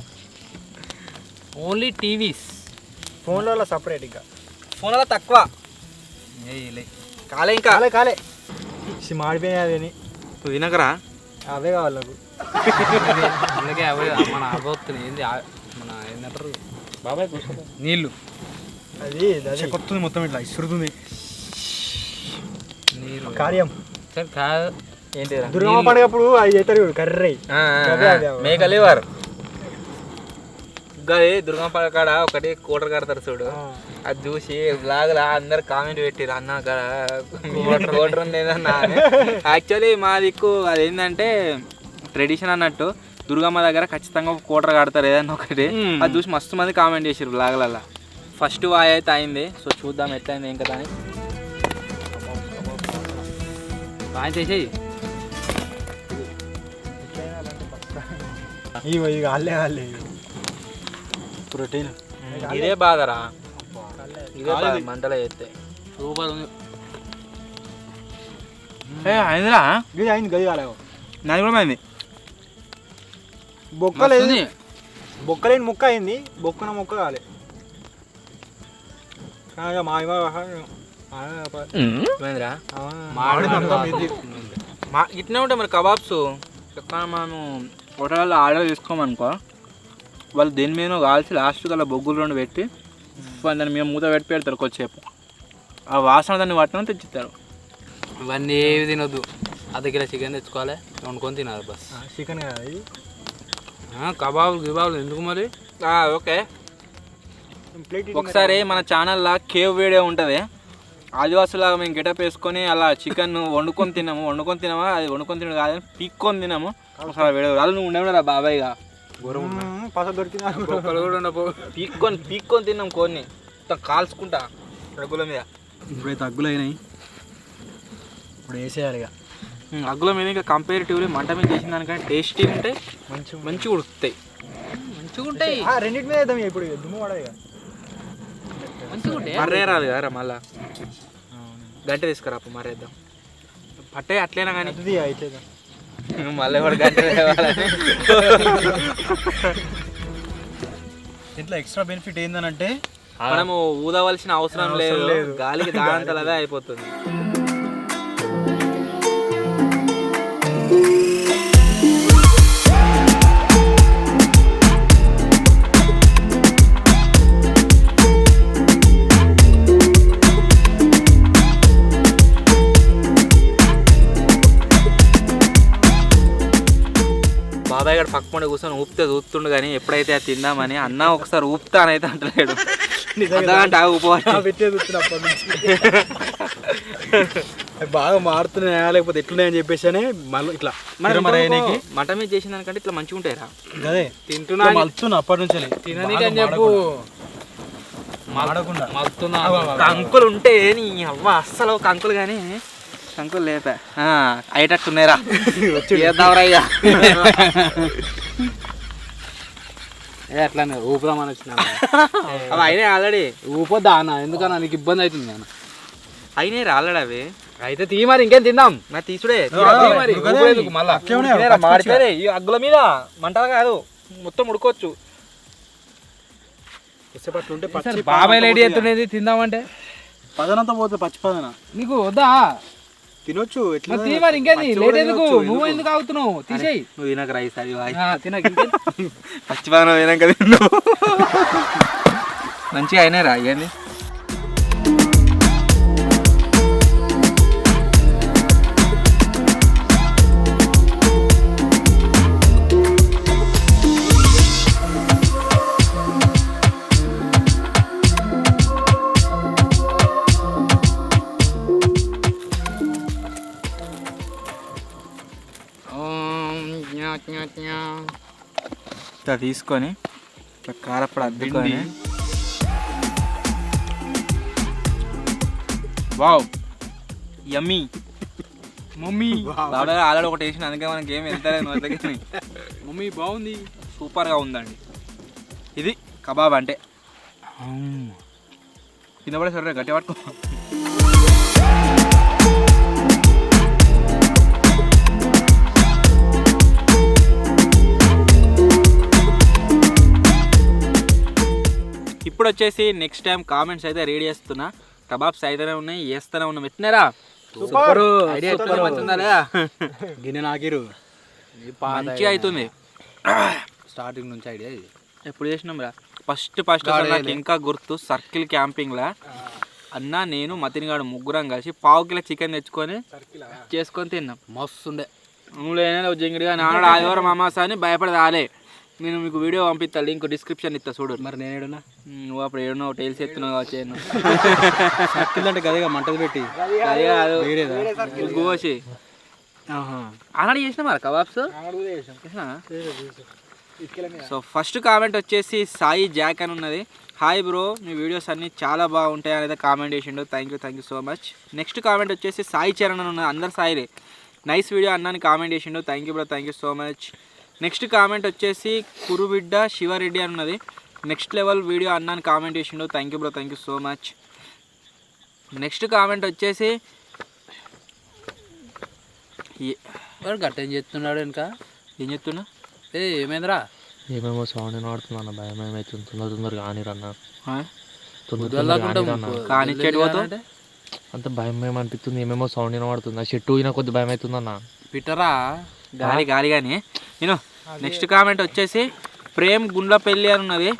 ఓన్లీ టీవీస్, ఫోన్లలో సపరేట్. ఇంకా ఫోన్లో తక్కువ కాలే ఇంకా కాలే మాడిపోయినాయి అదేని. నువ్వు వినకరా అవే కావాలి నాకు. అందుకే అవే మన అబోక్తులు ఏంది మన ఏంటంటారు బాబాయ్ నీళ్ళు. అది కొత్తుంది మొత్తం ఇట్లా ఇసురుతుంది నీరు కార్యం. సరే కాదు ఏంటి దుర్గమ్మ పండుగప్పుడు అవి చేస్తారు కర్రీ. మేకలేవారు గది దుర్గమ్మ పండుగ కాడ ఒకటి కోటర్ కడతారు చూడు. అది చూసి బ్లాగ్లా అందరు కామెంట్ పెట్టారు, అన్న కోటర్ ఉంది ఏదన్నా. యాక్చువల్లీ మా దిక్కు అదేంటంటే ట్రెడిషన్ అన్నట్టు దుర్గమ్మ దగ్గర ఖచ్చితంగా ఒక కోటర్ కడతారు ఏదన్నా ఒకటి. అది చూసి మస్తు మంది కామెంట్ చేసారు బ్లాగ్లలో. ఫస్ట్ వాయ్ అయితే అయింది. సో చూద్దాం ఎట్లయింది ఏం కదా అని. బాగా చేసేయి. ఇక అల్లే ప్రోటీన్. ఇదే బాధరా, ఇదే బాధ మంటలో చేస్తే. సూపర్ ఉంది. అయిందిరా, ఇది అయింది గది కాలే. నాది కూడా అయింది. బొక్కలేదు, బొక్కలేని ముక్క అయింది, బొక్కన ముక్క కాలే. ఇట్నే ఉంటాయి మరి కబాబ్స్. మనము హోటల్లో ఆర్డర్ తీసుకోమనుకో వాళ్ళు దేని మీద కాల్చి లాస్ట్ అలా బొగ్గులు 2 పెట్టి దాన్ని మేము మూత పెట్టి పెడతారు కొద్దిసేపు ఆ వాసన దాన్ని పట్టుకొని తెచ్చిస్తారు. ఇవన్నీ ఏవి తినొద్దు. అర్ధ కిలో చికెన్ తెచ్చుకోవాలి, వండుకొని తినాలి బస్. చికెన్ కదా ఇది. కబాబులు గిబాబులు ఎందుకు మరి? ఓకే. ఒకసారి మన ఛానల్లో కేవ్ వీడియో ఉంటుంది, ఆదివాసులాగా మేము గెటప్ వేసుకొని అలా చికెన్ వండుకొని తిన్నామా అది వండుకొని తినడం కాదని పీక్కొని తిన్నాము. ఒకసారి వీడియో వాళ్ళు నువ్వు ఉండేరా బాబాయ్గా పస దొరికింది పీక్కొని తిన్నాం కొన్ని మొత్తం కాల్చుకుంటా అగ్గుల మీద. ఇప్పుడైతే అగ్గులు అయినాయి, ఇప్పుడు వేసేయాలి ఇక. అగ్గుల మీద ఇంకా కంపేరిటివ్లీ మంట మీద చేసిన దానికంటే టేస్టీ ఉంటాయి, మంచిగా ఉడుకుతాయి. రెండింటి మీద వేద్దాం ఇప్పుడు, దుమ్ము పడదు ఇక. మర్రే రాదు కదా మళ్ళా గంట తీసుకురా మర్రేద్దాం పట్టే అట్లేనా కానీ అయితే మళ్ళీ కూడా గంట దీంట్లో ఎక్స్ట్రా బెనిఫిట్ ఏంటంటే మనము ఊదవలసిన అవసరం లేదు, గాలికి దాంతలదే అయిపోతుంది. బాబాయ్ గారు పక్కన కూర్చొని ఊపుతుండు కానీ ఎప్పుడైతే అది తిందామని అన్న ఒకసారి ఊపుతానైతే అంటలేడు. అర్థగంట పెట్టేది అప్పటి నుంచి బాగా మారుతున్నాయా లేకపోతే ఎట్లున్నాయని చెప్పేసి మళ్ళీ ఇట్లా మట మీద చేసిన దానికంటే ఇట్లా మంచిగా ఉంటాయిరా. అదే తింటున్నా మలుతున్నా అప్పటి నుంచి తిననీకి అని చెప్పు. కంకులు ఉంటే నీ అవ్వ అస్సలు కంకులు కానీ కంకులు లేపా అయ్యేటట్టున్నాయిరా చేద్దాంరయ్యా. అట్లానే ఊపుదామని వచ్చిన అవి అయినాయి ఆల్రెడీ. ఊపొద్దా అన్న, ఎందుకన్నా నీకు ఇబ్బంది అవుతుంది అన్న. అయినాయి ఆల్రెడీ అవి. అయితే తీ మరి ఇంకేం తిందాం. నా తీసుడే మళ్ళా మాడిపోయి ఈ అగ్గుల మీద మంటలు కాదు మొత్తం ఉడుకోవచ్చు. బాబాయ్ లేడీ ఎత్తునేది తిందామంటే పదనంతా పోతుంది, పచ్చి పదన నీకు వద్దా? తినొచ్చు ఎట్లా తీ మరి ఇంకేంది, లేట్ ఎందుకు, నువ్వు ఎందుకు ఆగుతున్నావు? తీసేయి. నువ్వు తినక రైస్ అది తినక పచ్చిపానం తినక తిన్ను. మంచిగా అయినాయి రా ఏంది. ఇట్లా తీసుకొని ఇట్లా కారప్పుడు అద్దుకొని వావ్ యమ్మీ మమ్మీ బాబాయ్ ఆల్రెడీ ఒకటి వేసిన అందుకే మనకి ఏం వెళ్తాలేదు వద్దకి. మమ్మీ బాగుంది, సూపర్గా ఉందండి. ఇది కబాబ్ అంటే కింద పడే సరే గట్టి పట్టుకో. ఇప్పుడు వచ్చేసి నెక్స్ట్ టైం కామెంట్స్ అయితే రీడ్ చేస్తున్నా. కబాబ్స్ అయితేనే ఉన్నాయి, వేస్తూనే ఉన్నాం. పెట్టినారా సూపర్ ఐడియా వచ్చిందా లేదా? గిన్నె నాకిరు మంచిగా అవుతుంది. స్టార్టింగ్ నుంచి ఐడియా ఇది. ఎప్పుడు చేసినాం రా ఫస్ట్ నాకు ఇంకా గుర్తు, సర్కిల్ క్యాంపింగ్లా అన్న నేను మతినిగాడు ముగ్గురం కలిసి 1/2 కిలో చికెన్ తెచ్చుకొని చేసుకొని తిన్నాం. మస్తుండే. నువ్వు లేనే జింగిడిగా నాడు ఆదివారం అమాస అని భయపడి రాలే. నేను మీకు వీడియో పంపిస్తా, లింక్ డిస్క్రిప్షన్ ఇస్తా చూడు. మరి నేను ఏడున్నా, నువ్వు అప్పుడు ఏడున్నావు టైల్స్ ఎత్తున్నావు వచ్చాను అంటే గదిగా మంటది పెట్టి అది కాదు గోసి ఆనాడు చేసినా మరి కబాబ్స్. సో ఫస్ట్ కామెంట్ వచ్చేసి సాయి జాక్ అని ఉన్నది. హాయ్ బ్రో, మీ వీడియోస్ అన్నీ చాలా బాగుంటాయి అనేది కామెంట్ చేసిండు. Thank you so much. Next comment వచ్చేసి సాయి చరణ్ అని ఉన్నది. అందరు సాయిలే. నైస్ వీడియో అన్నాని కామెంట్ చేసిండు. Thank you bro, thank you so much. Next comment వచ్చేసి కురుబిడ్డ శివారెడ్డి అని ఉన్నది. నెక్స్ట్ లెవెల్ వీడియో అన్నాని కామెంట్ చేసిండు. Thank you bro, thank you so much. Next comment వచ్చేసి గట్ట ఏం చెప్తున్నాడు ఇంకా, ఏం చెప్తున్నా ఏమైందిరా? ఏమేమో సౌండ్ వినబడుతుంది అన్న, భయం ఏమైతుంది. తొందరగా కానిరన్నా, కానిచ్చేటి అంత భయం ఏమనిపిస్తుంది. ఏమేమో సౌండ్ వినబడుతుంది. ఆ చెట్టు అయినా కొద్ది భయం అవుతుంది అన్న. పిట్టరా గాలి గాలి కానీ నేను నెక్స్ట్ కామెంట్ వచ్చేసి ప్రేమ్ గుండ్లపల్లి అని ఉన్నది.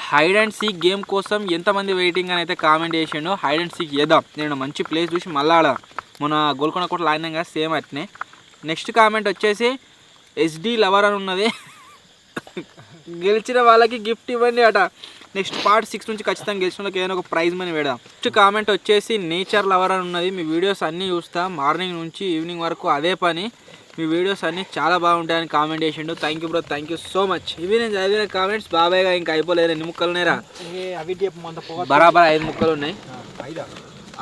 హైడ్ అండ్ సీక్ గేమ్ కోసం ఎంతమంది వెయిటింగ్ అని అయితే కామెంట్ చేసిండు. హైడ్ అండ్ సీక్ చేద్దాం, నేను మంచి ప్లేస్ చూసి మళ్ళీ ఆడదాం. మన గోల్కొండ కోటలో ఆడినాం కదా సేమ్ అట్నే. నెక్స్ట్ కామెంట్ వచ్చేసి SD లవర్ అని ఉన్నది. గెలిచిన వాళ్ళకి గిఫ్ట్ ఇవ్వండి అట. నెక్స్ట్ పార్ట్ 6 నుంచి ఖచ్చితంగా గెలిచిన వాళ్ళకి ఏదైనా ఒక ప్రైజ్ మనీ పెడదాం. నెక్స్ట్ కామెంట్ వచ్చేసి నేచర్ లవర్ అని ఉన్నది. మీ వీడియోస్ అన్నీ చూస్తా, మార్నింగ్ నుంచి ఈవినింగ్ వరకు అదే పని, మీ వీడియోస్ అన్నీ చాలా బాగుంటాయని కామెంట్ చేసిండు. Thank you bro, thank you so much. ఇవి నేను చదివిన కామెంట్స్. బాబాయ్గా ఇంకా అయిపోలేదు, 2 ముక్కలు ఉన్నాయిరా. బరాబర్ 5 ముక్కలు ఉన్నాయి,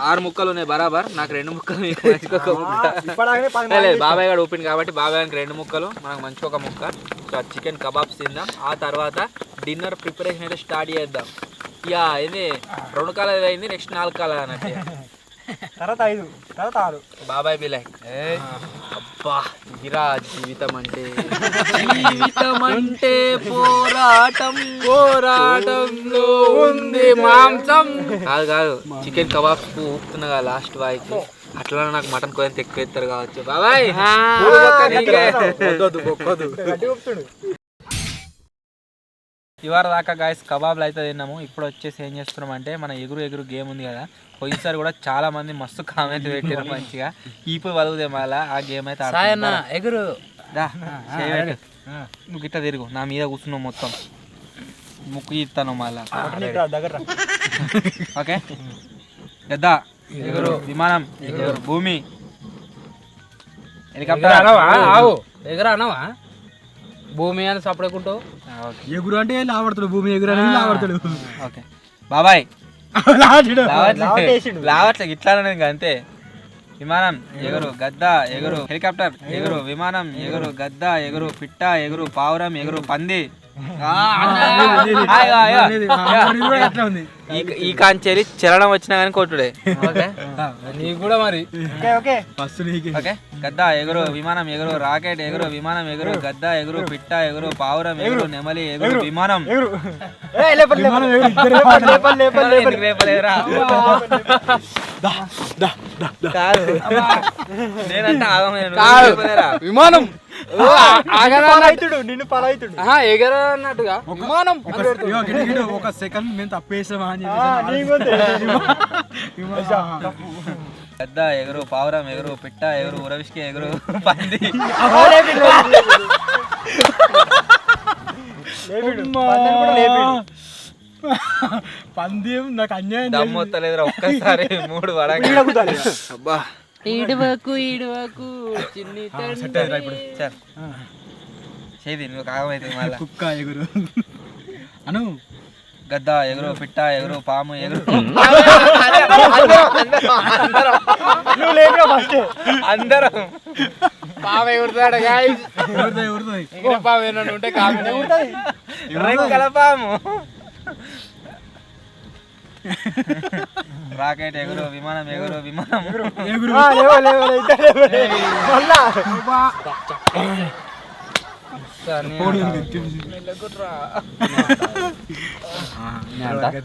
6 ముక్కలు ఉన్నాయి బరాబర్. నాకు 2 ముక్కలు, బాబాయ్ గారు ఓపెన్ కాబట్టి బాబాయ్కి 2 ముక్కలు, మనకు మంచి ఒక ముక్క. సో చికెన్ కబాబ్స్ తిందాం. ఆ తర్వాత డిన్నర్ ప్రిపరేషన్ అయితే స్టార్ట్ చేద్దాం. ఇక ఇది 2 కాలాలు అయింది, నెక్స్ట్ 4 కాలాలు అన్నట్టు. తర్వాత 5, తర్వాత 6. బాబాయ్ బిలై అబ్బా ఇరా జీవితం అంటే. జీవితం అంటే పోరాటం, పోరాటంలో ఉంది మాంసం. కాదు చికెన్ కబాబ్స్ ఊపుతున్నా కదా లాస్ట్ వాయికి, అట్లా నాకు మటన్ కొంచెం ఎక్కువ ఎత్తారు కావచ్చు. బాబాయ్ ఇవాళ దాకా గాయస్ కబాబ్లు అయితే తిన్నాము. ఇప్పుడు వచ్చేసి ఏం చేస్తున్నాం అంటే మన ఎగురు గేమ్ ఉంది కదా, పోయినసారి కూడా చాలా మంది మస్తు కామెంట్ పెట్టారు మంచిగా. ఇప్పుడు వలుగుదే మళ్ళా ఆ గేమ్ అయితే ఎగురు నువ్వు గిట్ట తిరుగు, నా మీద కూర్చున్నావు మొత్తం, ముక్కు ఇస్తాను మళ్ళా. ఓకే గద్దా ఎగురు, విమానం ఎగురు, భూమి హెలికాప్టర్ ఎగురు అనవా, భూమి అని సపడకుంటావు. ఎగురు అంటే లావడతాడు, భూమి ఎగురు అనేది లావడతాడు. ఓకే బాబాయ్ లావట్లే ఇట్లా అంతే. విమానం ఎగురు, గద్ద ఎగురు, హెలికాప్టర్ ఎగురు, విమానం ఎగురు, గద్ద ఎగురు, పిట్ట ఎగురు, పావురం ఎగురు, పంది. ఈ కాంచేరి చలనం వచ్చినా కానీ కొట్టుడే. నీకు కూడా మరి. ఓకే గద్ద ఎగురు, విమానం ఎగురు, రాకెట్ ఎగురు, విమానం ఎగురు, గద్ద ఎగురు, పిట్ట ఎగురు, పావురం ఎగురు, నెమలి ఎగురు, విమానం. విమానం నిన్ను పలాయితుడు ఎగర అన్నట్టుగా విమానం. ఒక సెకండ్ మేము తప్పేసామా అని గద్ద ఎగురు, పావురం ఎగురు, పిట్ట ఎగురు, ఉరవిష్కి ఎగురు, పంది. పందెం నాకు అన్యాయం దమ్మొత్తలేదురా ఒక్కసారి 3 వడగా. అబ్బా ఈడువకు చిన్ని చేది నువ్వు కాగమైతే మళ్ళీ. కుక్క ఎగురు అను, గద్ద ఎగురు, పిట్ట ఎగురు, పాము ఎగురు. అందరం పాము ఎగురుతాడు పాము ఏమన్నా ఉంటే రెక్కల పాము. రాకెట్ ఎగురు, విమానం ఎగురు, విమానం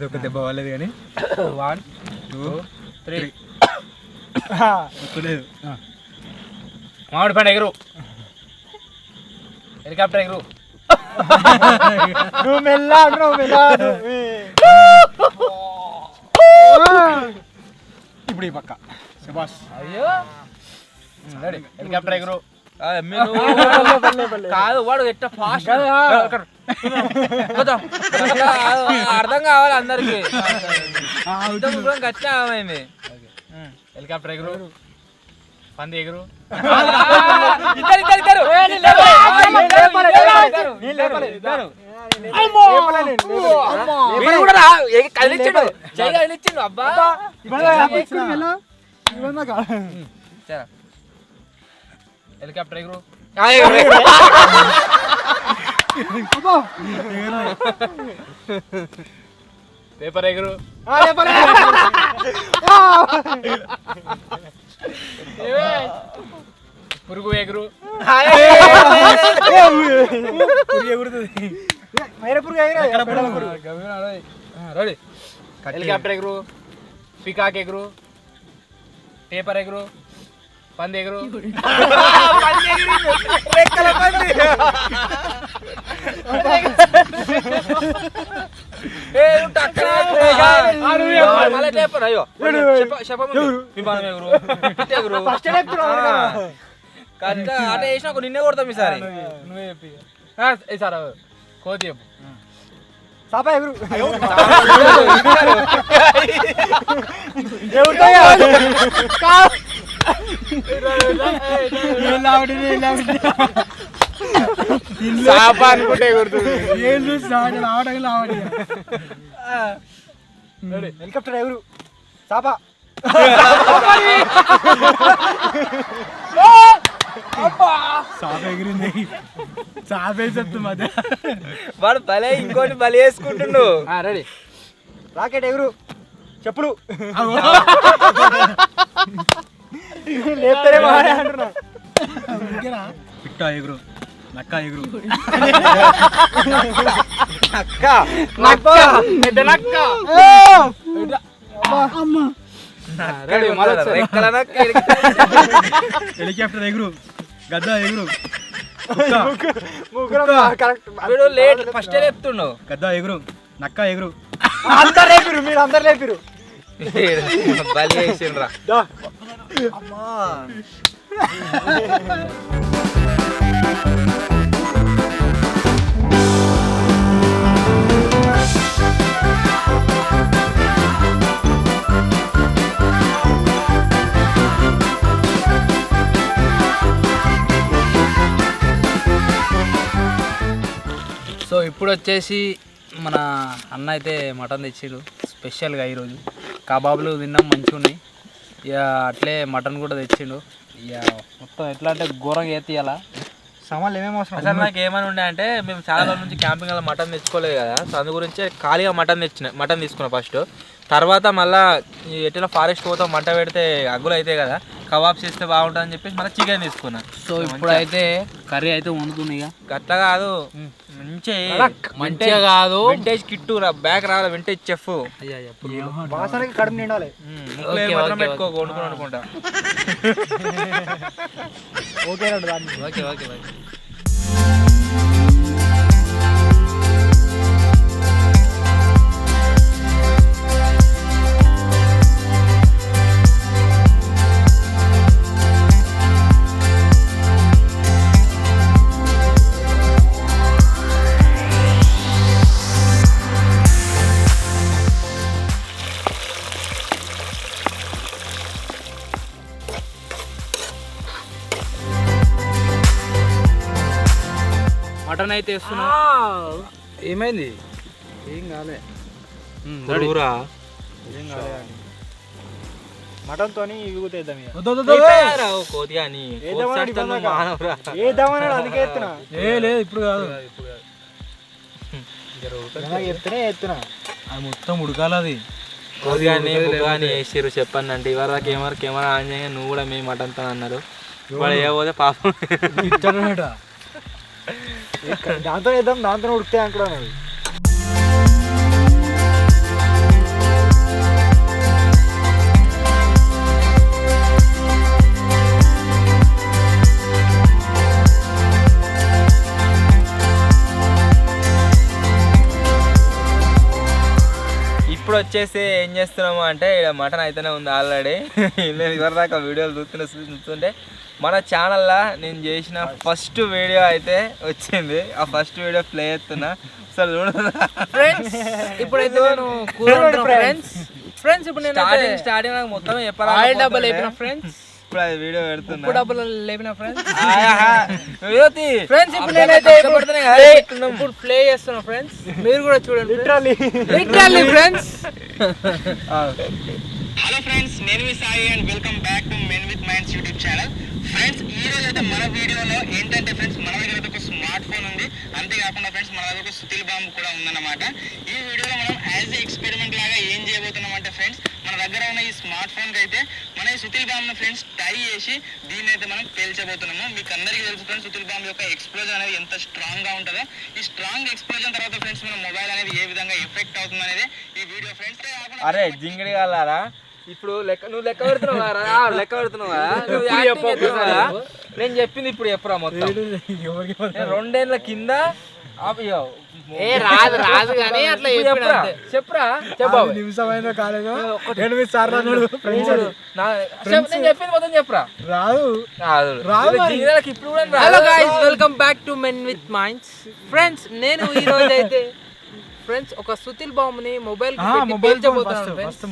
ఒక దెబ్బ వాళ్ళది కానీ 1 2 3 లేదు. మామిడి పండు ఎగురు, హెలికాప్టర్ ఎగురు. నువ్వు మెల్లా ఇప్పుడు ఈ పక్క శబాష్. అయ్యో హెలికాప్టర్ ఎగురు. కాదు వాడు ఎట్లా ఫాస్ట్ అర్థం కావాలి అందరికి. గట్టిగా ఏమైంది. హెలికాప్టర్ ఎగురు, పంది ఎగురు. అబ్బా హెలికాప్టర్ ఎగురు, పేపర్ ఎగురు, పురుగు ఎగురు. హెలికాప్టర్ ఎగురు, పికాక్ ఎగురు, పేపర్ ఎగురు, పంది ఎగురు అంటే వేసిన నిన్నే కొడతాం ఈసారి. నువ్వే చెప్పి సార్ కోతి చెప్పు. సాప ఎగురు సాప అనుకుంటే ఎగురుతుంది. ఏం చూసి హెలికాప్టర్ ఎగురు సాప సాప ఎగిరింది సాప వేసేస్తుంది మధ్య వాడు భలే ఇంకోటి బలి వేసుకుంటుండు. రెడీ రాకెట్ ఎగురు చెప్పులు లేపుతారే అంటున్నా పిట్ట ఎగురు నక్క ఎగురు హెలికాప్టర్ ఎగురు గద్ద ఎగురు వీడు లేట్ ఫస్ట్ లేపుతుండు. గద్ద ఎగురు నక్క ఎగురు అందరు లేపిరు మీరు అందరు లేపిరు బలి వేసిండ్రా. సో ఇప్పుడు వచ్చేసి మన అన్న అయితే మటన్ తెచ్చిండు స్పెషల్గా ఈరోజు. కబాబులు తిన్నాం మంచిగా ఉన్నాయి. ఇక అట్లే మటన్ కూడా తెచ్చిండు. ఇక మొత్తం ఎట్లా అంటే ఘోరంగా ఎత్తియాల సామాన్లు ఏమేమి అవసరం అసలు నాకు ఏమని ఉండే అంటే మేము చాలా రోజుల నుంచి క్యాంపింగ్ అలా మటన్ తెచ్చుకోలేదు కదా. సో అందు గురించి ఖాళీగా మటన్ తీసుకున్నా ఫస్ట్. తర్వాత మళ్ళీ ఎట్లా ఫారెస్ట్ పోతాం మంట పెడితే అగ్గులు అవుతాయి కదా, కబాబ్స్ చేస్తే బాగుంటుంది అని చెప్పేసి మళ్ళీ చికెన్ తీసుకున్నా. సో ఇప్పుడు అయితే కర్రీ అయితే వండుతుంది. ఇక గట్ల కాదు మంచిగా కాదు వింటేజ్ కిట్టు బ్యాగ్ రావాలి వింటేజ్ చెఫ్ వాసనకి కడుపు నిండాలి పెట్టుకో వండుకుని అనుకుంటా. Okay okay okay okay. Mutton అయితే వేస్తున్నా. ఏమైంది? ఏం కాలే మటన్ తోని ఇగుతాయిద్దాం ఏద్దామన్నాడు అందుకే ఎత్తున్నా. లేదు ఇప్పుడు కాదు ఎత్తునే ఎత్తున్నా అది మొత్తం ఉడకాలి. అది వేసిర్రు చెప్పండి అంటే ఇవాళ కెమెరా ఆన్ చేయగా నువ్వు కూడా మేము మటన్ తో అన్నారు. వాడు ఏపోతే పాపం ఇచ్చాడట దాంతో వేద్దాం దాంతో ఉడికితే అనుకున్నాను. ఇప్పుడు వచ్చేసి ఏం చేస్తున్నాము అంటే ఇక్కడ మటన్ అయితేనే ఉంది ఆల్రెడీ. నేను ఇవరిదాకా వీడియోలు చూస్తుంటే మన ఛానల్లో నేను చేసిన ఫస్ట్ వీడియో అయితే వచ్చింది. ఆ ఫస్ట్ వీడియో ప్లే చేస్తున్నా. అసలు చూడదా ఇప్పుడైతే నేను ఫ్రెండ్స్ ఇప్పుడు నేను స్టార్టింగ్ నాకు మొత్తం ఆయిల్ డబ్బులు లేపిన ఫ్రెండ్స్. ఇప్పుడు అది వీడియో పెడుతున్నా. ఇప్పుడు డబ్బులు లేపిన ఫ్రెండ్స్. ఇప్పుడు నేనైతే ఇప్పుడు ప్లే చేస్తున్నా ఫ్రెండ్స్. మీరు కూడా చూడండి లిటరల్లీ ఫ్రెండ్స్. హలో ఫ్రెండ్స్, నేను మీ Sai and welcome back to men with minds YouTube channel. Friends ఈ రోజు అయితే మన వీడియోలో ఏంటంటే ఫ్రెండ్స్ మన దగ్గర అయితే ఒక స్మార్ట్ ఫోన్ ఉంది. అంతేకాకుండా ఫ్రెండ్స్ మన దగ్గర ఒక సుతిల్ బాంబు కూడా ఉందన్నమాట. ఈ వీడియోలో మనం యాజ్ ఏ ఎక్స్పెరిమెంట్ లాగా ఏం చేయబోతున్నాం అంటే ఫ్రెండ్స్ మన దగ్గర ఉన్న ఈ స్మార్ట్ ఫోన్కి అయితే మన ఈ సుతిల్ బాంబ్ను ఫ్రెండ్స్ టై చేసి దీన్ని అయితే మనం పేల్చబోతున్నాము. మీకు అందరికీ తెలుసు ఫ్రెండ్స్ సుతిల్ బాంబ్ యొక్క ఎక్స్ప్లోజన్ అనేది ఎంత స్ట్రాంగ్గా ఉంటుందో. ఈ స్ట్రాంగ్ ఎక్స్ప్లోజన్ తర్వాత ఫ్రెండ్స్ మన మొబైల్ అనేది ఏ విధంగా ఎఫెక్ట్ అవుతుంది అనేది ఈ వీడియో ఫ్రెండ్స్. అరే జింగిడి కాలారా ఇప్పుడు నువ్వు లెక్క పెడుతున్నావా లెక్క పెడుతున్నావా నువ్వు యాక్టింగ్ చేస్తున్నావా? నేను చెప్పింది ఇప్పుడు చెప్పరా మొత్తం. నేను 2 ఏళ్ళ కింద రాదు కానీ అట్లా చెప్పరా నిమిషమైన కాలేదో 8 సార్లు నేను చెప్పింది మొత్తం చెప్పరా. రాదు ఇప్పుడు కూడా hello guys, welcome back to men with minds. Friends, నేను ఈ రోజు అయితే ఫ్రెండ్స్ ఒక సుతిల్ బాంబుని మొబైల్ ఫస్ట్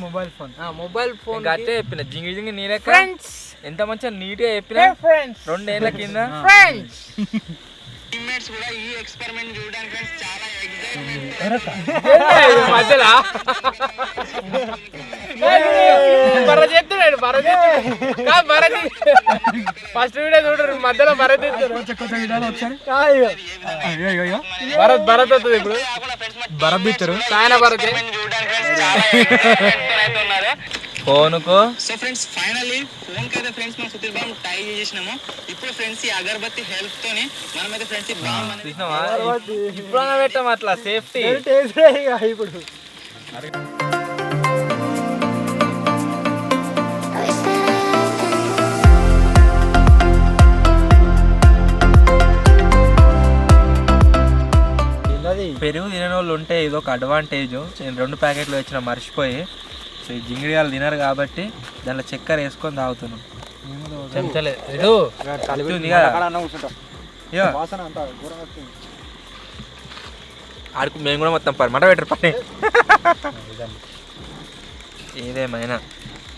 మొబైల్ ఫోన్ అట్టే చెప్పిన జింగి జింగి నీరే ఫ్రెండ్స్. ఎంత మంచిగా నీట్ గా చెప్పిన. 2 ఏళ్ళ కింద ఫ్రెండ్స్ టీమ్మేట్స్ కూడా ఈ ఎక్స్పెరిమెంట్ చూడడానికి ఫ్రెండ్స్ చాలా ఎక్సైట్మెంట్. మధ్యలో ఫస్ట్ వీడియో చూడరు, మధ్యలో భరత్ భరత్ వస్తుంది. ఇప్పుడు భరత్ ఇస్తారు ఆయన భరత్ చూడడానికి ఫ్రెండ్స్ చాలా ఎక్సైట్మెంట్ ఉన్నారు. ఫోనుకు సో ఫ్రెండ్స్ ఫైనల్లీ ఫోన్ కి అయితే ఫ్రెండ్స్ మనం సుతిల్ బాంబ్ టై చేసినాము. ఇప్పుడు ఫ్రెండ్స్ ఈ అగరబత్తి హెల్ప్ తోని మనమైతే ఫ్రెండ్స్ ఈ బాంబ్ అనేది ఇప్పుడు పెట్టాం అట్లా సేఫ్టీ. ఇప్పుడు పెరుగు తినని వాళ్ళు ఉంటే ఇది ఒక అడ్వాంటేజ్. నేను 2 ప్యాకెట్లు వచ్చిన మర్చిపోయి. సో ఈ జింగిడియాలు తినరు కాబట్టి దాంట్లో చక్కెర వేసుకొని తాగుతున్నాం. ఆడుకు మేము కూడా మొత్తం మట పెట్టరు పని. ఏదేమైనా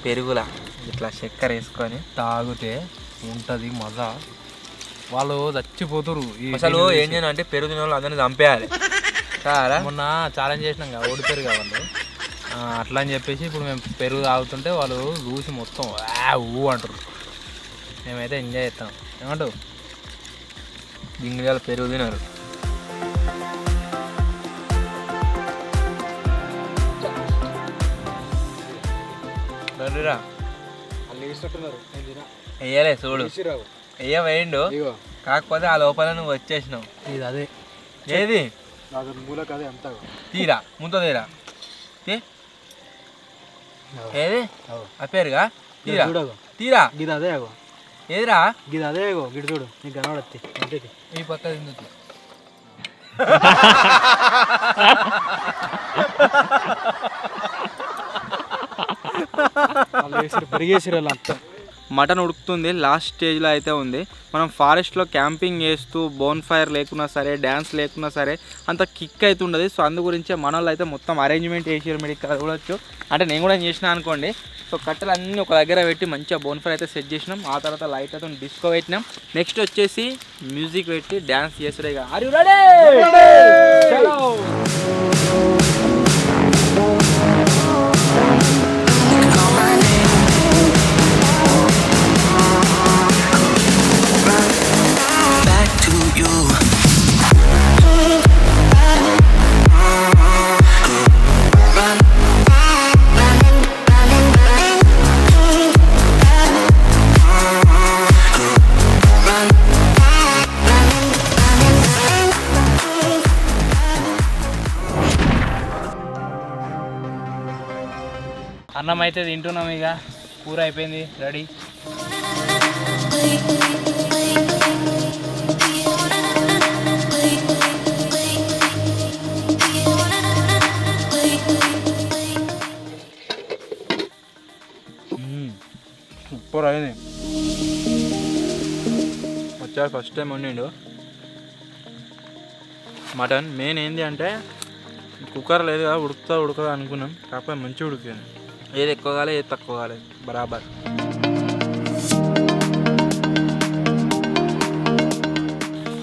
పెరుగులా ఇట్లా చక్కెర వేసుకొని తాగితే ఉంటుంది మజా. వాళ్ళు చచ్చిపోతురు. అసలు ఏం చేయను అంటే పెరుగు తిన వాళ్ళు అందరినీ చంపేయాలి. చాలా మొన్న ఛాలెంజ్ చేసినాం కదా, ఓడిపోయారు కదా వాళ్ళు. అట్లా అని చెప్పేసి ఇప్పుడు మేము పెరుగు తాగుతుంటే వాళ్ళు చూసి మొత్తం ఊ అంటారు. మేమైతే ఎంజాయ్ చేస్తాం. ఏమంటావు? జింగిడియాలు పెరుగు తినరు. రండిరా వెయ్యలే చూడు, వేయండు. కాకపోతే ఆ లోపల నువ్వు వచ్చేసినావు. ఇది అదే ఏది మూలకదే అంతా తీరా ముంత తీరా ఏది ఆ పేరుగా తీరా తీరా గిది అదే అగో, ఏదిరా గిది అదే అగో, గిడి చూడు నీకు కనబడద్ది. ఈ పక్క తిందు. పెరిగేసిరు వాళ్ళు అంతా. మటన్ ఉడుకుతుంది, లాస్ట్ స్టేజ్లో అయితే ఉంది. మనం ఫారెస్ట్లో క్యాంపింగ్ చేస్తూ బోన్ ఫైర్ లేకున్నా సరే, డ్యాన్స్ లేకున్నా సరే అంత కిక్ అయితే ఉండదు. సో అందు గురించే మన వాళ్ళు అయితే మొత్తం అరేంజ్మెంట్ చేసారు. మీరు ఇక్కడ చూడొచ్చు. అంటే నేను కూడా చేసిన అనుకోండి. సో కట్టెలు అన్నీ ఒక దగ్గర పెట్టి మంచిగా బోన్ ఫైర్ అయితే సెట్ చేసినాం. ఆ తర్వాత లైట్ అయితే డిస్కో పెట్టినాం. నెక్స్ట్ వచ్చేసి మ్యూజిక్ పెట్టి డ్యాన్స్ చేసారు. ఇక are you ready? back to you. అన్నం అయితే తింటున్నాం. ఇక కూర అయిపోయింది, రెడీ. సూపర్ అయింది. వచ్చారు ఫస్ట్ టైం వండిండు మటన్. మెయిన్ ఏంటి అంటే కుక్కర్ లేదు కదా, ఉడకదా అనుకున్నాం. కాకపోతే మంచిగా ఉడికింది. ఏది ఎక్కువ కాలే, ఏది తక్కువ కాలే, బరాబర్.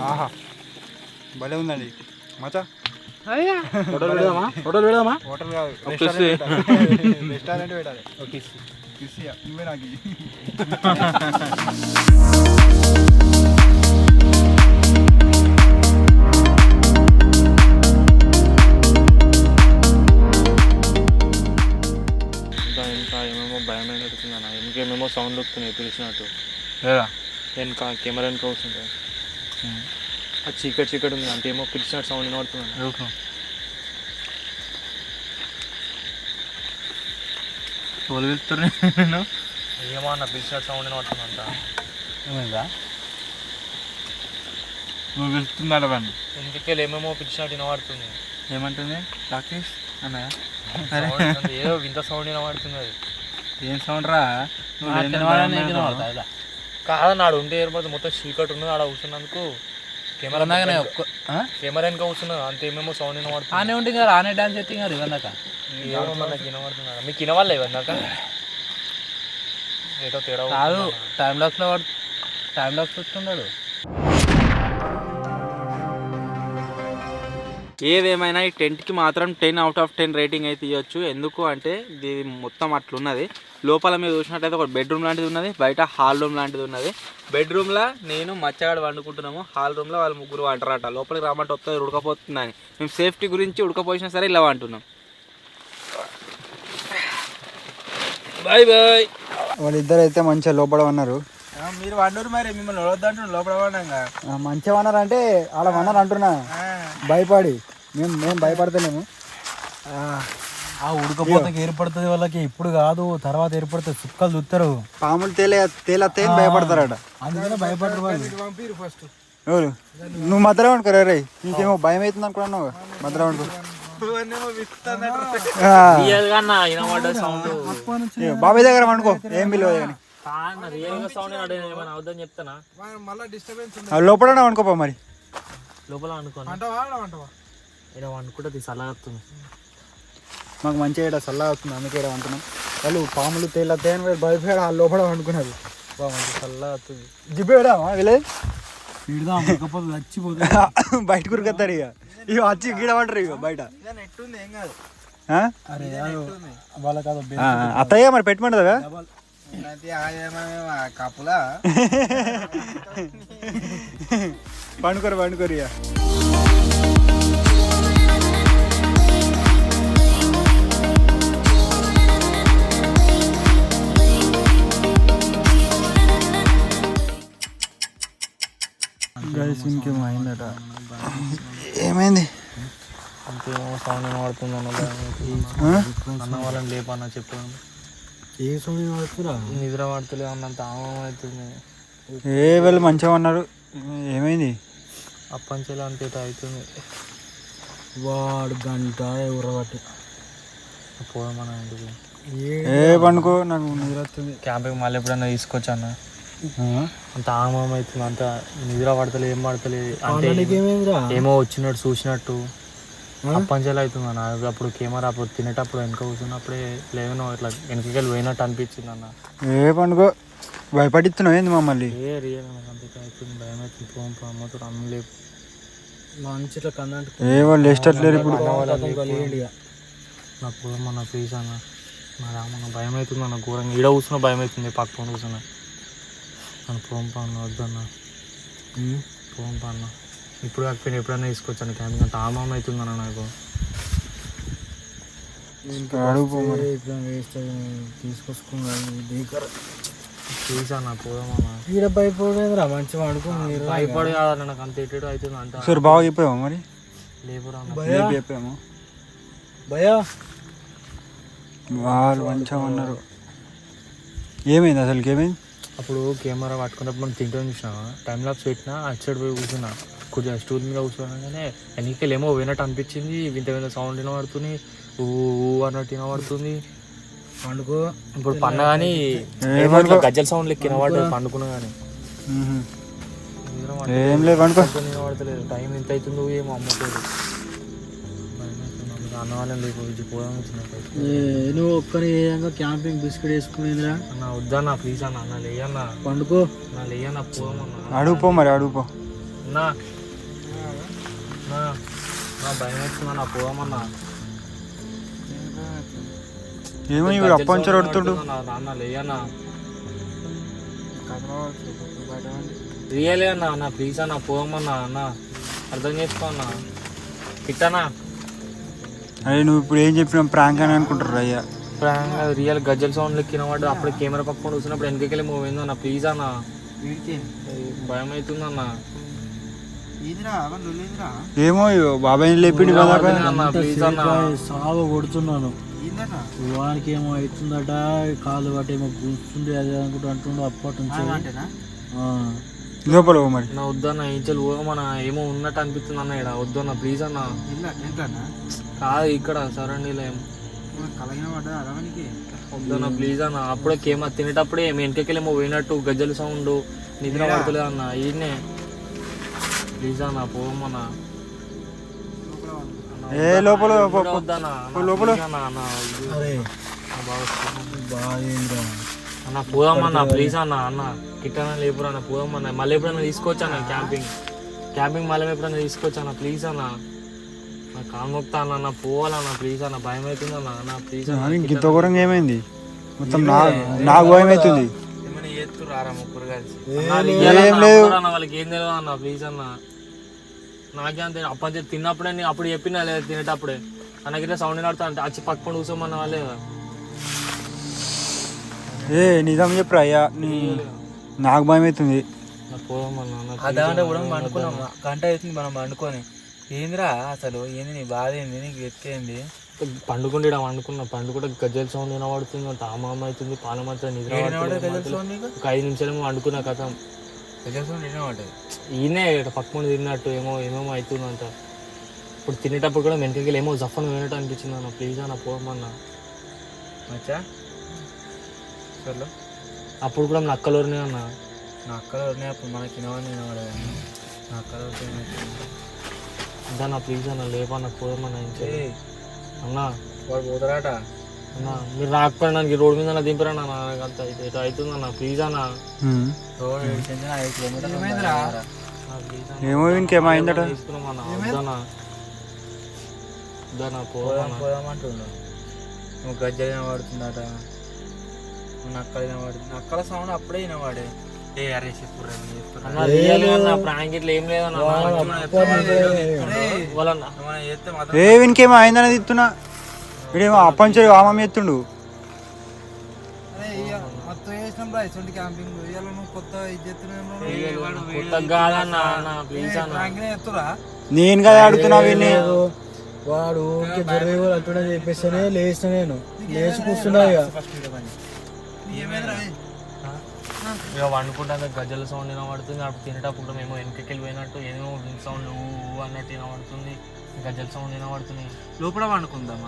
ఆహా భలే ఉందండి మచా. హోటల్ పెడదామా? హోటల్ కాదు, రెస్టారెంట్ పెట్టాలి. నువ్వే నాకు ఇంకా ఏమేమో భయమైన అడుగుతుందన్న. ఇంకేమేమో సౌండ్ వస్తున్నాయి పిలిచినట్టు. లేదా వెనక కెమెరా వెనక వస్తుంది. అది చీకటి ఉంది. అంటే ఏమో పిలిచినట్టు సౌండ్ వినబడుతుంది. తోలు పిలుస్తున్నా ఏమో అన్న పిలిచినట్టు సౌండ్ వినబడుతుందంట. ఏమైందా నువ్వు పిలుస్తున్నాడు వాడిని ఎందుకెళ్ళి ఏమేమో పిలిచినట్టు వినబడుతుంది. ఏమంటుంది రాకేష్ అన్నయ్య ఏదో వింత సౌండ్ వినబడుతుంది. అది ఏం సౌండ్ రా కాదన్నాడు ఉంటే ఏర్పడుతుంది. మొత్తం చీకటి ఉన్నది. ఆడ కూర్చున్నందుకు కెమెరా వెనక కూర్చున్నది. అంత ఏమేమో సౌండ్ వినబడుతుంది. ఆనే ఉంటే కదా ఆనే డాన్స్ చేస్తే కదా ఇవన్నాక ఏమో మనకి వినబడుతున్నాడు. మీకు వినవాళ్ళే ఇవన్నాక ఏదో తేడా కాదు టైం లాక్స్ వస్తున్నాడు. ఏదేమైనా ఈ టెంట్కి మాత్రం 10/10 రేటింగ్ అయితే ఇవ్వచ్చు. ఎందుకు అంటే ఇది మొత్తం అట్లున్నది. లోపల మీరు చూసినట్టయితే ఒక బెడ్రూమ్ లాంటిది ఉన్నది, బయట హాల్ రూమ్ లాంటిది ఉన్నది. బెడ్రూమ్లో నేను మచ్చగాడు వండుకుంటున్నాము, హాల్ రూమ్లో వాళ్ళు ముగ్గురు వంటరాట. లోపలికి రామంటే వస్తుంది ఉడకపోతుందని మేము సేఫ్టీ గురించి ఉడకపోసినా సరే ఇలా అంటున్నాం. Bye bye. వాళ్ళిద్దరు అయితే మంచిగా లోపల ఉన్నారు. మీరు వండరు మరి మిమ్మల్ని వద్దంటున్నారు లోపల వండంగా. మంచిగా అన్నారు అంటే ఆడ అన్నారు అంటున్నా భయపడి. మేము భయపడతలేము. ఆ ఉడకపోతకి ఏర్పడుతుంది వాళ్ళకి, ఇప్పుడు కాదు తర్వాత ఏర్పడుతుంది. చుక్కలు చూస్తారు, పాములు తేలతే భయపడతారట. అందుకనే భయపడరు వాళ్ళు. ఎవరు నువ్వు మధ్యలో వండుకోరా రే, నీకేమో భయం అవుతుంది అనుకున్నావు. మధ్యలో వండుకో. బాబాయ్ దగ్గర వండుకో, ఏం పిలువ కానీ లోపల వండుకోపా మరి. లోపల అనుకోను ఇలా వండుకుంటే చల్లగొస్తుంది. మాకు మంచిగా ఇక్కడ చల్లగా వస్తుంది, అందుకే ఇక్కడ వండుకున్నాం. వాళ్ళు పాములు తేలతే అని భయపడి ఆ లోపల వండుకున్నారు. మంచి చల్లగా వస్తుంది. జిబ్బేడా వెళ్ళేది చచ్చిపోతుంది. బయట కురుకొస్తారు ఇక. ఇక వచ్చి గీడ పడరు ఇక బయట. అత్తయ్య మరి పెట్టమంటుందా కప్పులా పండుకోరు ఇక. ఇంకేమో అయిందట. ఏమైంది? అంతేమో సౌండ్ వినబడుతుంది అన్న వాళ్ళని లేపన్నా చెప్పాను. ఏ సౌండ్ పడుతురా? నిద్ర పడతలే అన్నంత ఆమం అవుతుంది. వాళ్ళు మంచిగా ఉన్నారు. ఏమైంది? అప్పంచెలు అంతే అవుతుంది. వాడు గంట ఉర్రబట్టి పోదామన్నా ఇంటికి. పండుకో, నాకు నిద్ర వస్తుంది. క్యాంపింగ్ మళ్ళీ ఎప్పుడన్నా తీసుకొచ్చాను. అంత ఆమం అవుతుంది, అంత నిద్ర పడతలే, ఏం పడతలేదు. ఏమో వచ్చినట్టు చూసినట్టు అప్పంచెలు అవుతుంది అన్న. అప్పుడు కెమెరా అప్పుడు తినేటప్పుడు వెనక కూర్చున్నప్పుడే లేవనో ఇట్లా వెనకకెళ్ళి పోయినట్టు అనిపించింది అన్న. పండుకో, భయపడిస్తున్నావు ఏంది మమ్మల్ని? రియల్ నాకు అంతే అవుతుంది, భయం అవుతుంది. పోం అమ్మతో అమ్మ లేపు మంచి ఇట్లా కన్నంటే వాళ్ళు వేసేటట్లేరు ఇప్పుడు. నాకు పోదమ్మా ప్లీజ్ అన్న. నా రామన్న భయం అవుతుంది అన్న ఘోరంగా. ఈడ కూర్చున్నా భయం అవుతుంది, పక్కన కూర్చున్నా. నన్ను పోంపా అన్న, వద్దన్న పోంపా అన్న. ఇప్పుడు కాకపోయినా ఎప్పుడైనా తీసుకొచ్చాను క్యాంపింగ్. అంత ఆమం అవుతుంది అన్న నాకు. తీసుకొచ్చుకున్నాను ప్లీజ్ అన్న పోదామన్నా. ఈడ భయపడేదిరా, మంచిగా అనుకుని భయపడి కాదన్న, నాకు అంత ఎటు అవుతుంది అంట. సార్ బాగా చెప్పావా మరి? లేపురా చెప్పాము భయా. వాళ్ళు మంచిగా ఉన్నారు. ఏమైంది అసలుకి? ఏమైంది? అప్పుడు కెమెరా పట్టుకున్నప్పుడు మనం తింటూ చూసినా, టైం లాప్స్ పెట్టినా అటు సైడ్ పోయి కూర్చున్నా. కొంచెం స్టూల్ మీద కూర్చోగానే ఎన్నికలు ఏమో పోయినట్టు అనిపించింది. వింత వింత సౌండ్ వినబడుతుంది, ఊ అన్నట్టు వినబడుతుంది. పండుకో ఇప్పుడు పండ కానీ గజ్జల సౌండ్ లెక్క వినబడ్డది పండుకున్నా కానీ. ఏం లేదు, పండుకో. వినబడతలేదు. టైం ఎంత అవుతుందో ఏమో అమ్మలేదు. అన్న వాళ్ళని లేకపోతే పోదాం వచ్చినట్టు. నువ్వు ఒక్కరి క్యాంపింగ్ బిస్కెట్ వేసుకునేదిరా అన్న. వద్దన్నా ప్లీజ్ అన్న, అన్న లేయన్నా. పండుకో నా లేయన్నా, పోదామన్నా. అడుగుపో మరి, అడుగుపో. నా భయం అవుతుందా, నా పోదామన్నా. ఏమో ఇప్పుడు అప్పంచర్ కొడుతుడు. నాన్న లేయన్నా, రియల్ అన్నా. అన్న ప్లీజ్ అన్న పోదామన్నా. అన్న అర్థం చేసుకో అన్న. ఇట్టనా అయ్యి నువ్వు ఇప్పుడు ఏం చెప్పినా ప్రాంక్ అని అనుకుంటారు అయ్యా. ప్రాంక్ రియల్ గజ్జల సౌండ్ లెక్కినవాడు. అప్పుడు కెమెరా పక్కన కూర్చున్నప్పుడు వెనకకెళ్ళి మూవ్ అయింది అన్న. ప్లీజ్ అన్న, భయం అవుతుంది అన్న. ఏమో బాబాయ్ లేపిండి సాగు కొడుతున్నాను. వానికి ఏమో అవుతుందట, కాలు బట్టి ఏమో గుంస్తుంది అది అనుకుంటూ అంటుండు అప్పటి నుంచి. లోపల పో మరి. నా వద్దన్న ఇంచలు పోమన్నా, ఏమో ఉన్నట్టు అనిపిస్తుంది అన్న. ఇక్కడ వద్దన్న ప్లీజ్ అన్న. కాదు ఇక్కడ సరండిలో ఏమో వద్దన్న ప్లీజ్ అన్న. అప్పుడే కేమ తినేటప్పుడే వెనకకెళ్ళేమో పోయినట్టు గజ్జల సౌండ్, నిద్ర పడతలేదు అన్న. ఈయనే ప్లీజ్ అన్న పోమన్నా. ఏ లోపల వద్దన్న లోపల అన్న పోదామన్నా ప్లీజ్ అన్న. అన్న కిట్టన లేపురా అన్న, పోదామన్నా. మళ్ళీ ఎప్పుడైనా తీసుకోవచ్చు అన్న క్యాంపింగ్ మళ్ళీ ఎప్పుడైనా తీసుకోవచ్చు అన్న ప్లీజ్ అన్న. నా కాన్మొక్తా అన్న, పోవాలన్న ప్లీజ్ అన్న. భయం అవుతుంది అన్న. అన్న ప్లీజ్ అన్న. ఇంత ఘోరంగా ఏమైంది? మొత్తం నాకు భయం అవుతుంది. వాళ్ళకి ఏం తెలియదు అన్న ప్లీజ్ అన్న. నాకే అంతే. అప్పటి తిన్నప్పుడే అప్పుడు చెప్పినా లేదా తినేటప్పుడే అన్నగిట్లా సౌండ్ నడుతా అంటే వచ్చి పక్కన కూర్చోమన్న వాళ్ళే. ఏ నిజం చెప్పురా అయ్యా, నాకు భయం అవుతుంది. అదాంటే కూడా పండుకున్నాం, గంట అవుతుంది మనం పండుకొని. ఏందిరా అసలు ఏంది నీ బాధ, ఏంది నీకు ఎత్తేంది? పండుకుంటే పండుకుంటే గజ్జల సౌండ్ వినబడుతుంది, తామామ అవుతుంది, పాలం అవుతుంది, నిద్ర ఒక 5 నిమిషాలేమో వండుకున్నా కథ. ఈయనే పక్కన తిన్నట్టు ఏమేమో అవుతుందంట. ఇప్పుడు తినేటప్పుడు కూడా వెనకకి ఏమో జఫన్ వినట్టు అనిపించింది అన్న ప్లీజ్ అన్న పోమన్నా. అప్పుడు కూడా నక్కలోనే అన్న. నక్కలు అప్పుడు మనకి అన్న ప్లీజ్ అన్న లేపన్న పోదమన్నా. అన్నా వాడు పోతారాట అన్న, మీరు రాకపోయినానికి రోడ్డు మీద దింపరన్నా. అంత అవుతుంది అన్న ప్లీజ్ అన్న. ఏమో ఇంకేమైందట. తీసుకున్నామన్నా వద్దన్నా వద్దన్నా పోదామంటుండు. నువ్వు గజ్జలు వినబడుతుందట, నక్కలు వినబడుతుంది. నక్కల సౌండ్ అప్పుడే వినవాడే. ఏ అరే చెప్పురా ప్రాంక్ ఇట్లా ఏం లేదన్నా. ఏ వీనికేమో అయిందని తిత్తున్నా. వీడేమో అప్పంచే ఆమం ఎత్తుండు. నేను కదా అడుగుతున్నా వీడిని. వాడు అంటున్నా చెప్పేస్తేనే లేచిన, నేను లేచి కూర్చున్నా. ఇక వండుకుంటా గజ్జల సౌండ్ వినబడుతుంది. అప్పుడు తినేటప్పుడు మేము వెనకకెళ్ళి పోయినట్టు ఏమో సౌండ్ అన్నట్టు వినబడుతుంది, గజ్జల సౌండ్ వినబడుతుంది. లోపల వండుకుందాం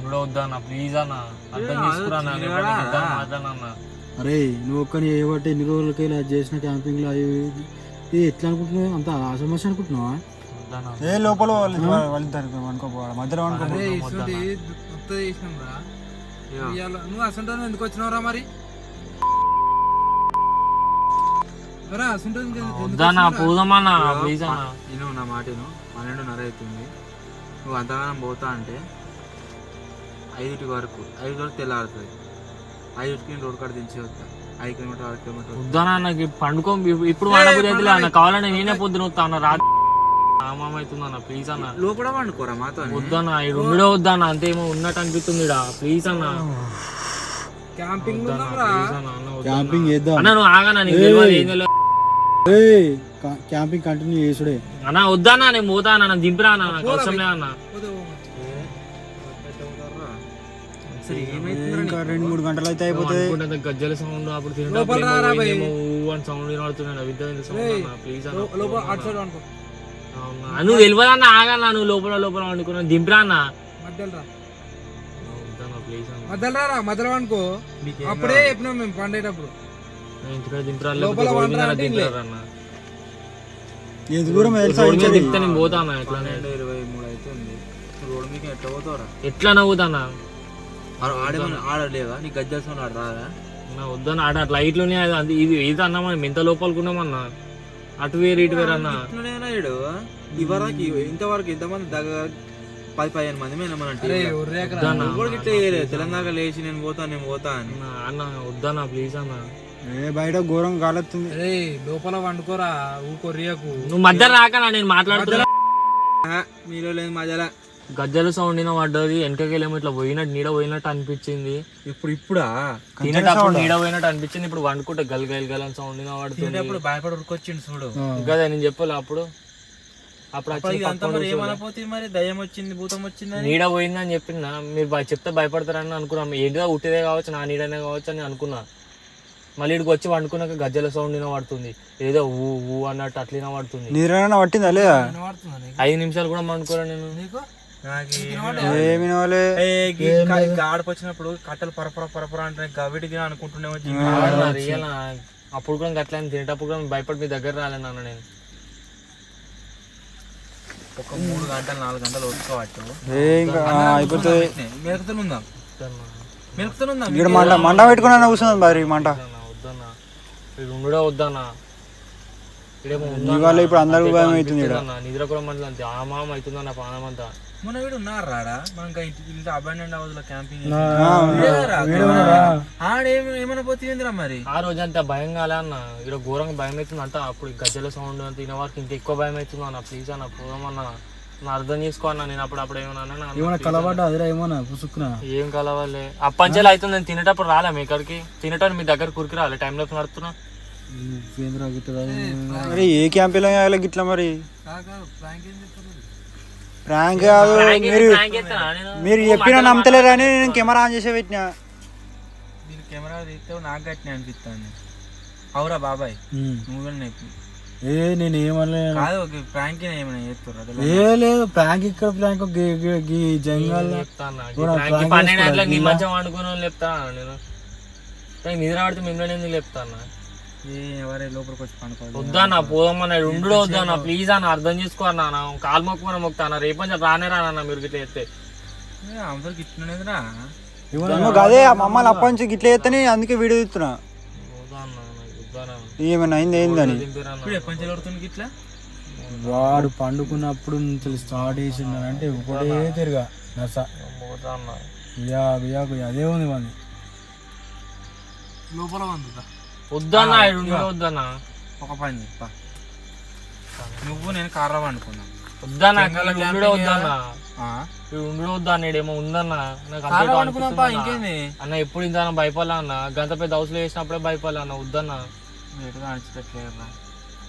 ఉండో వద్దన్న ప్లీజ్ అన్న, అర్థం చేసుకురా మాట్లాడన్నా. అరే నువ్వు ఒక్కని ఏబట్టి ఎన్ని రోజులకి ఇలా చేసిన క్యాంపింగ్ లో ఇది ఎట్లా అనుకుంటున్నావు? అంత సమస్య అనుకుంటున్నావా? ఏ లోపల వాళ్ళిద్దరు అనుకోపోవాలి, మధ్యలో నువ్వు అసలు ఎందుకు వచ్చినావురా మరి? వద్దన్నా పోదామన్నా ప్లీజ్ అన్న. నేను నా మాటను 12:30 అవుతుంది. నువ్వు అంతగానం పోతా అంటే 5 వరకు తెల్లారుతుంది. 5 రోడ్ కాడ దించి వస్తా. 5 కిలోమీటర్ 6 కిలోమీటర్ వద్దన్నా నాకు పండుకో. ఇప్పుడు వండబుద్ధి అన్న, కావాలని నేనే పొద్దున వస్తా అన్న. రాత్రి ఆమామ అవుతుందన్న ప్లీజ్ అన్న. లోపల వండుకోరా మాతో. వద్దన్న ఈ రెండో వద్దన్న, అంతేమో ఉన్నట్టు అనిపిస్తుంది ప్లీజ్ అన్న. క్యాంపింగ్ చేద్దాం అన్న. నువ్వు ఆగనా, నీకు తెలియదు ఏం తెలియదు. క్యాంపింగ్ కంటిన్యూ చేసుడే అన్న. వద్దన్నా నేను పోతా అన్న, నన్ను దింపిరా అన్న, నాకు అవసరం లే అన్న. ఇంకా 2-3 గంటలు అయితే అయిపోతుంది. గజ్జల సౌండ్ అప్పుడు తినేటప్పుడు సౌండ్ వినబడుతున్నాడు. ప్లీజ్ అన్న నువ్వు తెలియదు అన్న, ఆగన్నా. నువ్వు లోపల వండుకున్నా దింపిరా అన్న. ప్లీజ్ అన్న మధ్యలో అనుకో. అప్పుడే చెప్పినాం మేము పండేటప్పుడు. ఇంటికాడ దింపిరా అన్న. ఎంత దూరం దింపితే నేను పోతాను. ఎట్లా 23 అవుతుంది. రోడ్ మీకు ఎట్లా పోతావురా? ఎట్లా నవ్వుతానా? ఆడలేవా నీ గజ్జల సౌండ్ ఆడ రాదా? వద్దన్న ఆడ అట్లా లైట్లోనే ఇది ఇది అన్నా. మనం ఎంత లోపలుకున్నామన్నా, అటు వేరు ఇటు వేరు అన్న. ఇవరకు ఇంతవరకు ఎంతమంది దగ్గర 10-15 మంది తెలంగాణ లేచి నేను పోతా అని అన్న. వద్దన్నా ప్లీజ్ అన్న. బయట ఘోరం కాలొస్తుంది. లోపల వండుకోరా, ఊకొరియకు. నువ్వు మధ్య రాకనా, నేను మాట్లాడుతున్నా. మీలో లేదు మధ్యలో గజ్జల సౌండ్ పడ్డది. వెనకకెళ్ళేమో ఇట్లా పోయినట్టు నీడ పోయినట్టు అనిపించింది. ఇప్పుడా తినేటప్పుడు నీడ పోయినట్టు అనిపించింది. ఇప్పుడు వండుకుంటే గల్ గల్ గల్ అని సౌండ్ పడుతుంది. భయపడి ఉరికొచ్చిండు చూడు కదా నేను చెప్పాలి అప్పుడు. అప్పుడు అప్పుడు వచ్చి ఇదంతా మరి ఏమనపోతే మరి దయ్యం వచ్చింది భూతం వచ్చింది నీడ పోయిందని చెప్పిన మీరు చెప్తే భయపడతారని అనుకున్నాం. ఏంటిదో ఉట్టిదే కావచ్చు, నా నీడనే కావచ్చు అని అనుకున్నా. మళ్ళీ ఇక్కడికి వచ్చి వండుకున్నాక గజ్జల సౌండ్ వినబడుతుంది, ఏదో ఊ ఊ అన్నట్టు అట్లా వినబడుతుంది. నిద్ర పట్టిందా లేదా? 5 నిమిషాలు కూడా వండుకోరా నేను. ఏమి వినవాలే? గాడికి వచ్చినప్పుడు కట్టలు పరపర అంటే గవిడికి అనుకుంటున్నామో. రియల్ అప్పుడు కూడా అట్లా తినేటప్పుడు కూడా భయపడి మీ దగ్గర రాలేను అన్న నేను. ఒక 3 గంటలు 4 గంటలు వసుకోవచ్చు. ఇంకా అయిపోతుంది. మెరుకుతుందాం ఇక్కడ మంట పెట్టుకున్నా కూర్చుంది మరి మంట. వద్దన్నా ఇక్కడ ఉండడే వద్దన్నా. ఇక్కడేమో ఇవాళ ఇప్పుడు అందరికి భయం అవుతుంది. నిద్ర కూడా మళ్ళీ అంతే ఆమాం అవుతుంది నా పానం అంతా. మన వీడు ఉన్నారు రాడా మనం ఇంత అబాండెంట్ హౌస్ లో క్యాంపింగ్ ఏమైనా పోతుందిరా మరి. ఆ రోజు అంతా భయం కాలే అన్న, ఇక్కడ ఘోరంగా భయం అవుతుంది అంట. అప్పుడు గజ్జల సౌండ్ అంత వినే వరకు ఇంకా ఎక్కువ భయం అవుతుంది అన్న. ప్లీజ్ అన్న పోదామన్నా, నా అర్థం చేసుకో అన్న. నేను అప్పుడు ఏమన్నా కలబడ్డా అదిరా ఏమన్నా పుసుకున్నా ఏం కలవాలి అప్పంచెలు అవుతుంది. నేను తినేటప్పుడు రాలే మీ ఇక్కడికి, తినేటప్పుడు మీ దగ్గర కురికి రాలే టైంలో నడుతున్నా. మరి ఏ క్యాంపీలో గిట్లా మరి ప్రాంక్ కాదు. మీరు చెప్పినా నమ్మతలేరా అని నేను కెమెరా ఆన్ చేసే పెట్టినా. మీరు కెమెరా తీస్తే నాకు గట్టిన అనిపిస్తుంది. అవురా బాబాయ్ నువ్వు నేను ఏమన్నా కాదు ప్రాంక్ ఏమైనా చేస్తారు? ఏ లేదు ప్రాంక్ ఇక్కడ ప్రాంక్ జంగల్ చెప్తాను 12 గంటలకు నీ మధ్య వండుకుని వాళ్ళు చెప్తాను నేను. నిద్ర పడితే మిమ్మల్ని ఎందుకు చెప్తాను? ఎవరే లోపలికి వచ్చి పండుకోవాలి. వద్దన్నా పోదమ్మా, ఉండు వద్దన్నా ప్లీజ్ అన్న, అర్థం చేసుకో అన్న. కాలు మొక్కుమని మొక్కుతాను, రేపంచి రానే రానన్నా మీరు గిట్లా చెప్తే. అందరికి ఇట్లనేదిరా అదే మమ్మల్ని అప్పటి నుంచి గిట్లా చేస్తేనే అందుకే వీడియో తీస్తున్నా. ఏమైనా అయింది ఏందని ఇట్లా వాడు పండుకున్నప్పుడు నుంచి స్టార్ట్ చేసిండు అంటే ఒకటే తిరగా నస అదే ఉంది మంది లోపల వందుతా. వద్దన్నా వద్దన్నా ఒక పని చెప్ప, నువ్వు నేను కార్లో వండుకున్నా. వద్దన్నా వద్దన్నా ఉండు వద్దన్నా. ఏమో ఉందన్నా ఇంకేంది అన్న. ఎప్పుడు ఇంత భయపడలా అన్న, గంత పెద్ద హౌస్లో వేసినప్పుడే భయపడలే అన్న. వద్దన్నా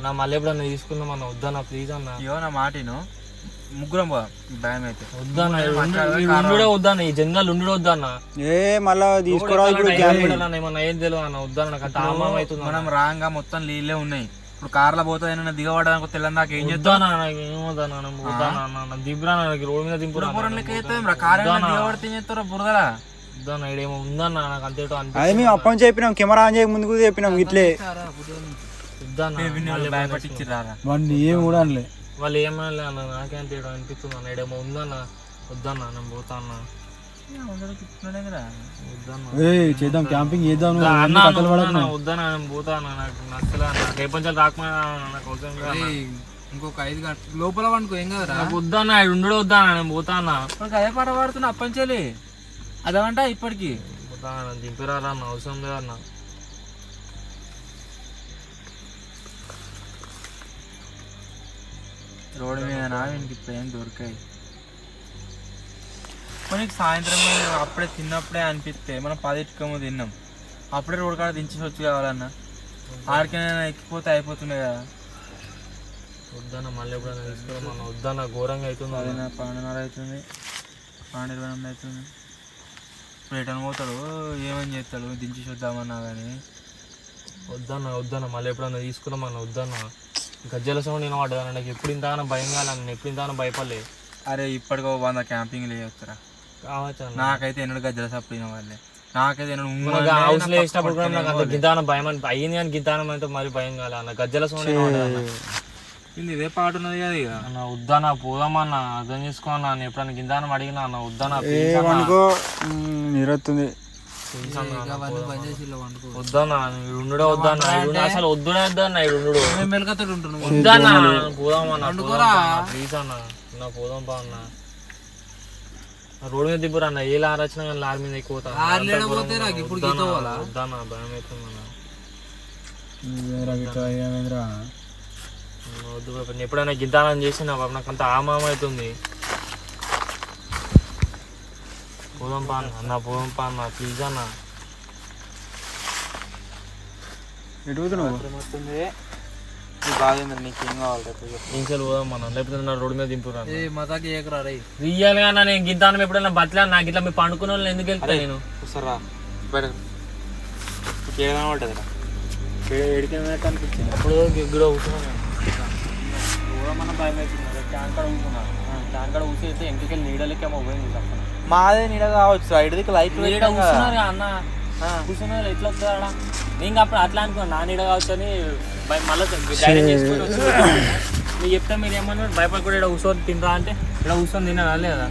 నా మళ్ళీ ఎప్పుడన్నా తీసుకుందాం అన్న. వద్దన్నా ప్లీజ్ అన్న. ఇవో నా మాటను ముగ్గురం భయం అయితే వద్దన్నా. ఉండు వద్దన్నా, ఈ జంగల్ ఉండు వద్దన్నా. ఏ మళ్ళా తీసుకురా ఏమన్నా ఏం తెలియదు అన్న. వద్దన్నా నాకు అంత ఆమాం అవుతుంది. మనం రాంగా మొత్తం నీళ్ళే ఉన్నాయి. ఇప్పుడు కార్లో పోతే దిగబడడానికి తెల్లని నాకు ఏం చేద్దాం? దిబ్బరా రోడ్ మీద దింపురా. దిగబడితే ఏం చేస్తారా బురదలా? వద్దన్నా ఇడేమో ఉందన్నా నాకు అంతేటో అది మేము అప్పటి నుంచి చెప్పినాం, కెమెరా ఆన్ చేయక ముందుకు చెప్పినాం ఇట్లే. భయపట్టించిరారా ఏం కూడా అనలే వాళ్ళు ఏమన్నా అన్న, నాకే అంతేటో అనిపిస్తుంది అన్న. ఇడేమో ఉందన్నా. వద్దన్నా నేను పోతా అన్నా. చేద్దాం క్యాంపింగ్ చేద్దాం. వద్దన్నా నేను పోతా అన్న. నాకు నచ్చలే అన్న. రేపంచాలి రాకపోయినా నాకు అవసరం. ఇంకొక 5 గంటల లోపల వండుకో ఏం కదా. నాకు వద్దన్నా ఉండు వద్దన్నా నేను పోతా అన్న. అదే పాట పాడుతున్నా అప్పంచాలి అదవంట ఇప్పటికి పోతా దింపిరా అన్న. అవసరం లేదన్న. రోడ్డు మీద వీనికి ఇప్పుడు ఏం దొరికాయి. మనకి సాయంత్రం అప్పుడే తిన్నప్పుడే అనిపిస్తే మనం 10టికేమో తిన్నాం, అప్పుడే రోడ్ కాడ దించేసి కావాలన్నా. ఆడికైనా ఎక్కిపోతే అయిపోతుండే కదా. వద్దన్నా మళ్ళీ ఎప్పుడైనా తీసుకురామన్నా. వద్దన్నా ఘోరంగా అవుతుంది. 12:30 అవుతుంది, 12:28 అవుతుంది. ఇప్పుడు ఎటని పోతాడు ఏమని చేస్తాడు? దించేసి వద్దామన్నా కానీ వద్దన్నా మళ్ళీ ఎప్పుడన్నా తీసుకురామన్నా. వద్దన్నా గజ్జల సౌండ్ వినబడ్డా నాకు. ఎప్పుడు ఇంతగానో భయం కాలేదు, నేను ఎప్పుడు ఇంతగానో భయపడలే. అరే ఇప్పటికో 100 క్యాంపింగ్లు వేయొచ్చురా. కావచ్చు నాకైతే ఎన్నడు గజ్జల సప్పిన వాళ్ళే. నాకైతే హౌస్ లో వేసినప్పుడు కూడా నాకు అంత గింతానం భయం అయింది కానీ గింతానం అయితే మరి భయం కాలే అన్న. గజ్జల సౌండ్ ఇదే పాట ఉన్నది కదా ఇక అన్న. వద్దన్నా పోదామన్నా, అర్థం చేసుకోన్నా. నేను ఎప్పుడన్నా గింతానం అడిగినా అన్న. వద్దన్నా నిరతుంది. వద్దన్నా ఉండు వద్దన్నా. అసలు వద్దునే వద్దన్నా. వద్దన్నా పోదామన్నా. ప్లీజ్ అన్న నా పోదాం పా అన్న. రోడ్ మీద దిబ్బరు అన్న. ఏ లారీ వచ్చినా కానీ లారీ మీద ఎక్కువ వద్దన్నా భయం అవుతుందన్నా. వద్దు నేను ఎప్పుడైనా గిద్దానని చేసినా నాకు అంత ఆమామ అవుతుంది. పోదాం పా అన్న. పోదాం పా అన్న ప్లీజ్ అన్న. బాగా నీకేం కావాలి రేపు ఇంకెళ్ళి పోదాం మనం, లేకపోతే నా రోడ్డు మీద దింపురా. మతాకి ఏకరా రే రియల్ గా నేను గింతాను ఎప్పుడైనా బతలా నాకు ఇట్లా మీ పండుకున్న వాళ్ళు ఎందుకు వెళ్తా నేను వస్తారా బయట ఏదైనా ఉంటుంది ఎడికెళ్ళినట్టు అనిపించింది. అప్పుడు గిగ్గులో కూర్చున్నాను మన భయం అవుతుంది. క్యాన్ కాడ కూర్చున్నాను, క్యాన్ కాడ కూర్చి అయితే ఎంటికెళ్ళి నీడలకేమో పోయింది తప్ప. మాదే నీడ కావచ్చు ఐదుకి లైట్ కూర్చున్నారు అన్న, కూర్చున్నారు ఎట్లా వస్తుంది అలా. నేను అప్పుడు అట్లా అనుకున్నాను నా నీడ కావచ్చు అని మళ్ళీ ధైర్యం చేసుకొని వచ్చి మీరు చెప్తే మీరు ఏమన్నారు భయపడకుండా ఇక్కడ కూర్చొని తినరా అంటే ఇక్కడ కూర్చొని తిన్నా లేదా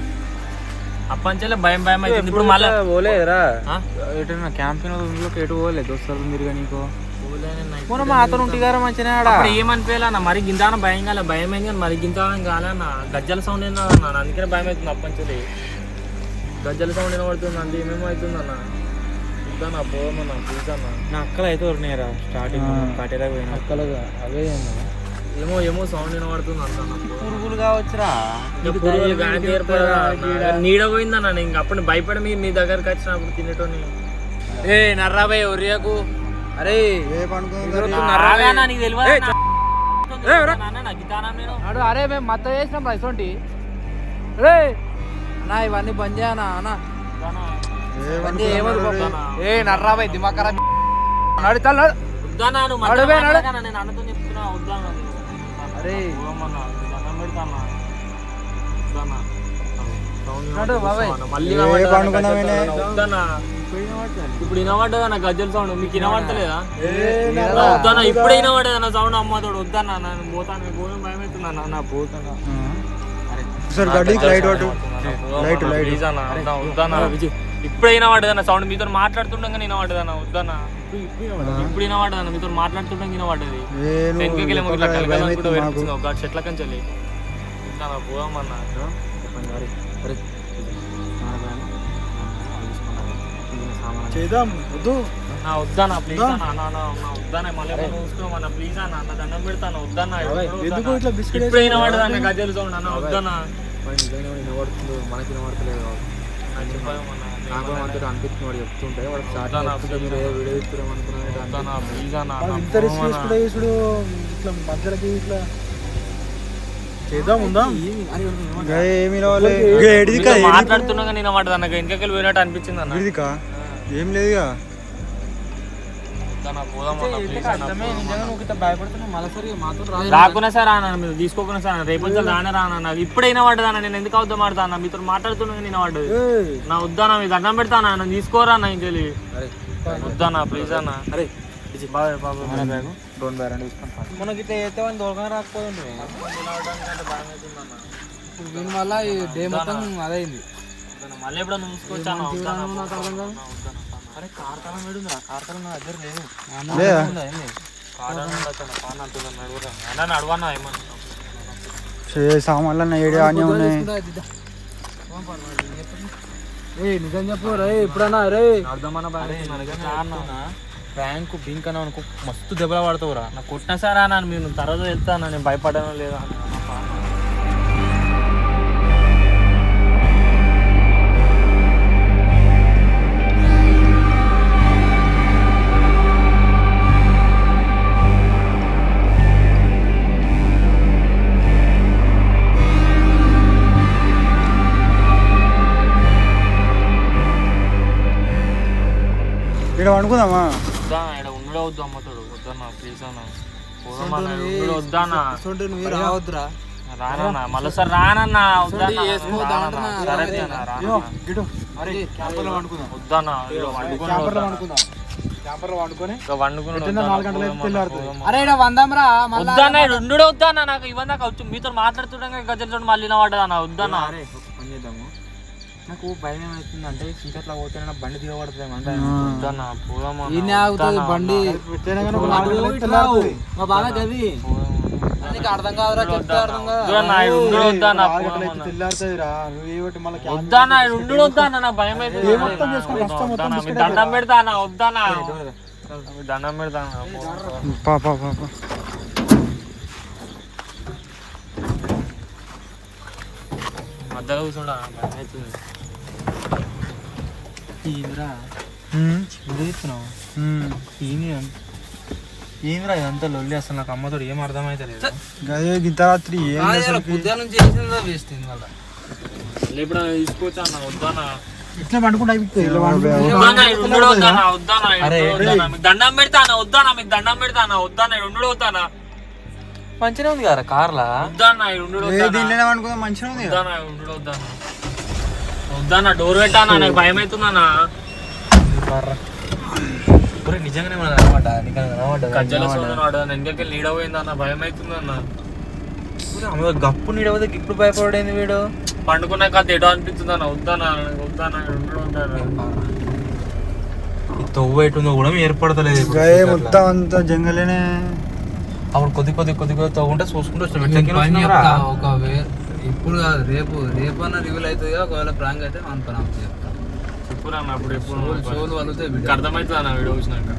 అప్పంచలే భయం భయం అవుతుంది. ఇప్పుడు మళ్ళీ పోలేదురా ఎటైనా క్యాంపింగ్ రూమ్లోకి ఎటు పోలేదు దోస్తారు మీరు నీకు అతను ఉంటిగారా మంచిగా అప్పుడు ఏమనిపించాలన్న మరి గింతాన భయం కాలే, భయం అయింది కానీ మరి గింతానం కాలన్న. గజ్జల సౌండ్ ఏందా అన్న, అందుకనే భయం అవుతుంది అప్పంచలే. గజ్జల సౌండ్ వినబడుతుంది అంటే ఏమేమో అవుతుంది అన్న. ఇద్దన్నా పోదమ్మన్నా ప్లీజ్ అన్న. నా అక్కలు అయితే ఉన్నాయిరా స్టార్టింగ్ కట్టేలా పోయినా అక్కలుగా అవే ఏమో ఏమో సౌండ్ వినబడుతుంది అంత. పురుగులు కావచ్చురా నీడ పోయిందన్న. ఇంక అప్పుడు భయపడి మీ దగ్గరకు వచ్చినప్పుడు తినేటోని. ఏ నర్రాబాయ్ ఒరియకు అరే నీకు తెలియదు అరే మేము మత్త చేసినాం రైసోంటి రే అన్నా ఇవన్నీ బంద్ చేయనా అన్న ఏ నర్రాబాయ్ దిమాగ్ ఖరాబ్ నడుతాను నేను అన్నతో చెప్తున్నా వద్దా అరే మళ్ళీ వద్దన్నా. ఇప్పుడు వినబడ్డదా నా గజ్జల సౌండ్ మీకు వినబడతలేదా? వద్దన్నా ఇప్పుడే వినబడ్డదా నా సౌండ్. అమ్మతోడు వద్దన్నా నేను పోతాను, పోయి భయం అవుతుందన్నా నా పోతాను. ఇప్పుడే వినబడ్డదన్న సౌండ్. మీతో మాట్లాడుతుండగా వినబడ్డదన్న. వద్దన్నా ఇప్పుడు వినబడ్డదన్న, మీతో మాట్లాడుతుండగా వినబడ్డది. వెనకకెళ్ళేమో ఇట్లా కలగలని కూడా వినిపించింది ఒక చెట్ల కంచెల్లి. పోదామన్నా చేద్దాం వద్దు వద్దన్నా ప్లీజ్ అన్న వద్దన్నా మళ్ళీ చూసుకోమన్నా ప్లీజ్ అన్న అన్న దండం పెడతాను వద్దన్నా. ఎందుకు ఇట్లా బిస్కెట్ ఇప్పుడు వినబడ్డదన్న గజ్జల సౌండ్ అన్న వద్దన్నా. మనకి వినబడతలేదు నాకు అంతా అనిపిస్తుంది వాడు చెప్తుంటే వాడు స్టార్ట్ మీరు ఏదో వీడియో ఇస్తున్నాం ప్లీజ్ అన్న ఇంత రిస్క్ తీసుకుంటే తీసుడు ఇట్లా మధ్యలోకి ఇట్లా చేద్దాం ఉందాం మాట్లాడుతున్నాగా నేను మాట అన్న వెనకకెళ్ళి పోయినట్టు అనిపించింది అన్న. ఏం లేదుగా రాకున్నా సార్ అన్న మీరు తీసుకోకుండా సార్ రేపు రానే రానన్న. ఇప్పుడైనా పడ్డదన్న నేను ఎందుకు అవుతా మాడతా అన్న మీతో మాట్లాడుతున్నా నేను పడ్డది నా వద్దన్నా మీ దండం పెడతానా నన్ను తీసుకోరా అన్న ఇంకెళ్ళి వద్దన్నా ప్లీజ్ అన్న. మనకి ఇట్లా చేస్తే వాళ్ళు దొరకని రాకపోతుంది దీనివల్ల ఈ డే మొత్తం అదైంది. మళ్ళీ ఎప్పుడో చూసుకోవచ్చాను. అరే కార్తలం వేడుందా కార్తలం నా దగ్గర లేదు అడవన్నా సామాన్లు ఏడే అన్నీ ఉన్నాయి. నిజం చెప్పు రే ఇప్పుడన్నా రే ర్యాంకు బింక్ అని అనుకో మస్తు దెబ్బలు పడతావురా. నాకు కొట్టినా సారా నన్ను మీరు తర్వాత వెళ్తాను నేను భయపడను లేదా. ఇక్కడ అనుకుందామా ఇక్కడ ఉండడం వద్దు అమ్మతాడు వద్దన్నా ప్లీజ్ అన్న వద్దన్నా రావద్దురా రానన్నా మళ్ళీ సార్ రానన్నా వద్దన్నా వద్దన్నా రెండు వద్దన్నా నాకు ఇవన్నీ నాకు మీతో మాట్లాడుతుండగా గజలతో మళ్ళీ పడ్డదన్నా వద్దన్నా. నాకు భయం ఏమవుతుందంటే చీకట్లో పోతే బండి దిగబడుతుంది బండి మా బాగా గది అర్థం కాదురా చెప్తే అర్థం వద్దన్నా రెండు వద్దన్నా నాకు భయం అయితే దండం పెడతానా వద్దన్నా దండం పెడతానా మధ్యలో కూర్చుంటా భయం అవుతుంది. ఏంద్రా ఇదంతా లొల్లి అసలు నాకు అమ్మతో ఏం అర్థమైతే లేదు. గదే గింత రాత్రి ఏం ఇప్పుడు తీసుకోవచ్చా అన్న వద్దానా ఇట్లా పండుకుంటా దండం పెడతా అన్న వద్దానా మీకు దండం పెడతా అన్న వద్దానా ఉండు వద్దానా మంచిగా ఉంది కదా కార్లా. వద్దానా ఉండు దీనిలో అనుకుందా మంచిగా ఉంది వద్దానా ఉండు వద్దానా వద్దానా డోర్ పెట్టానా నాకు భయం అవుతుందన్నా నిజంగానే మన అనమాట కజ్జల సోదరు వెనకకి నీడ పోయిందన్న భయం అవుతుందన్న గప్పు నీడవదే ఇప్పుడు భయపడేది వీడు. పండుకున్నాక ఎటో అనిపిస్తుంది అన్న వద్దానా వద్దానా వద్దానా తవ్వు ఎటుందో కూడా ఏర్పడతలేదు. మొత్తం అంతా జంగలేనే. అప్పుడు కొద్ది తవ్వుంటే చూసుకుంటూ ఇప్పుడు కాదు రేపు అన్న రివీల్ అవుతుంది. ఒకవేళ ప్రాంక్ అయితే అనుకున్నాం చెప్తాను. చెప్పురా అన్న అప్పుడు ఎప్పుడు షోలు వలుగుతాయి అర్థమవుతుంది అన్న వీడియో వచ్చినాక.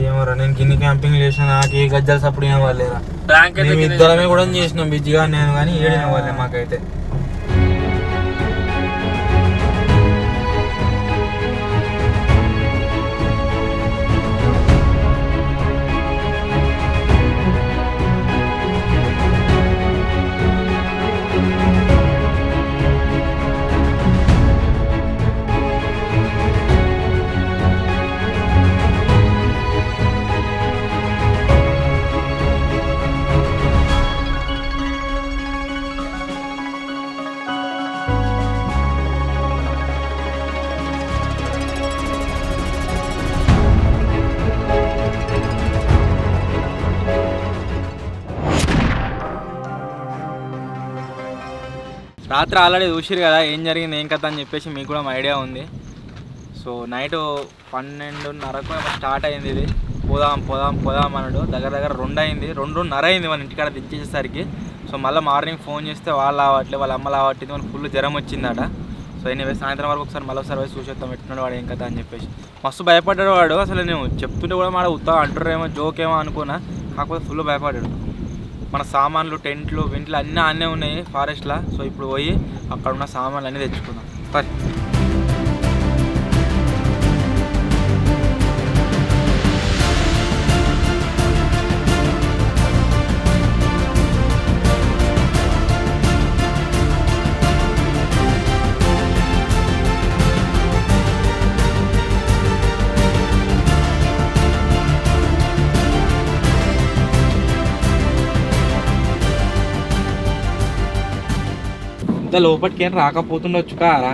ఏమరా నేను గిన్ని క్యాంపింగ్ చేసిన నాకు ఏ గజ్జలు సప్పుడు ఏం వాళ్ళేరా. ప్రాంక్ మేము ఇద్దరమే కూడా చేసినాం బిజీగా నేను కానీ ఏడిన వాళ్ళే మాకైతే. రాత్రి ఆల్రెడీ చూసిరు కదా ఏం జరిగింది ఏం కథ అని చెప్పేసి మీకు కూడా ఐడియా ఉంది. సో నైట్ 12:30కు స్టార్ట్ అయింది ఇది. పోదాం అన్నాడు. దగ్గర 2 అయింది, 2:30 అయింది మన ఇంటికాడ దించేసేసరికి. సో మళ్ళీ మార్నింగ్ ఫోన్ చేస్తే వాళ్ళు రావట్లేదు, వాళ్ళ అమ్మ రావట్లేదు, మనకు ఫుల్ జ్వరం వచ్చిందట. సో ఎనీవే సాయంత్రం వరకు ఒకసారి పోయి చూసేద్దాం ఎట్టున్నాడు వాడు ఏం కథ అని చెప్పేసి. మస్తు భయపడ్డాడు వాడు. అసలు నేను చెప్తుంటే కూడా మాట ఉత్తా అంటారేమో జోక్ ఏమో అనుకున్నా, కాకపోతే ఫుల్ భయపడ్డాడు. మన సామాన్లు టెంట్లు వింట్లు అన్నీ అన్నీ ఉన్నాయి ఫారెస్ట్లో. సో ఇప్పుడు పోయి అక్కడ ఉన్న సామాన్లు అన్నీ తెచ్చుకుందాం. సరే లోపలికి ఏం రాకపోతుండొచ్చు కారా.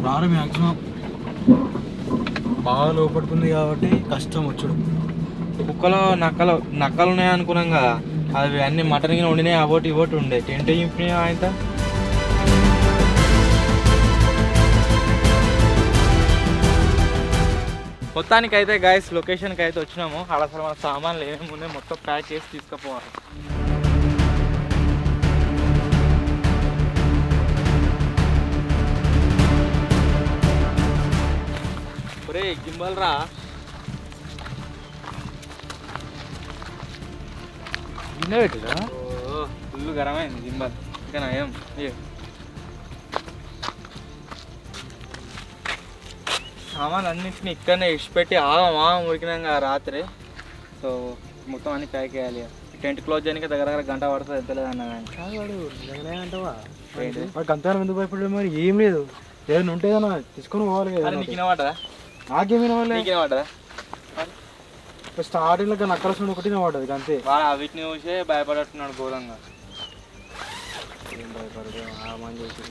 రారు మ్యాక్సిమం బాగా లోపడుతుంది కాబట్టి కష్టం వచ్చుడు. కుక్కలో నక్కలు ఉన్నాయి అనుకున్నాం కదా, అవి అన్ని మటన్ గిన్నె వండినాయి, అవోటి ఇవోటి ఉండే టెంట్ చింపినాయి. ఆయన మొత్తానికి అయితే గాయస్ లొకేషన్కి అయితే వచ్చినాము. అక్కడ అసలు మన సామాన్లు ఏమేమి ఉన్నాయి మొత్తం ప్యాక్ చేసి తీసుకుపోవాలి. గింబల్ రా గిన్నె పెట్టిరా. ఫుల్ గరమైంది గింబల్. ఇంకా ఏం సామాన్లు అన్నింటినీ ఇక్కడనే ఇచ్చిపెట్టి ఆగమా ఉరికినాక రాత్రి. సో మొత్తం అన్ని ప్యాక్ చేయాలి. టెంట్ క్లోజ్ చేయడానికి దగ్గర గంట పడుతుంది, ఎంత లేదన్నా కానీ. అంటావా వాడికి అంతగానం ఎందుకు భయపడలేదు? మరి ఏం లేదు, ఏదైనా ఉంటే తీసుకొని పోవాలి కదా. నీకు వినవాటదా? నాకేమైనా వాళ్ళు నీకు వినవాటదా? స్టార్టింగ్ లో నక్కల సౌండ్ ఒకటి పడ్డది అంతే. వాడు వీటిని చూసే భయపడుతున్నాడు ఘోరంగా. ఏం భయపడదు ఆమని చేసి.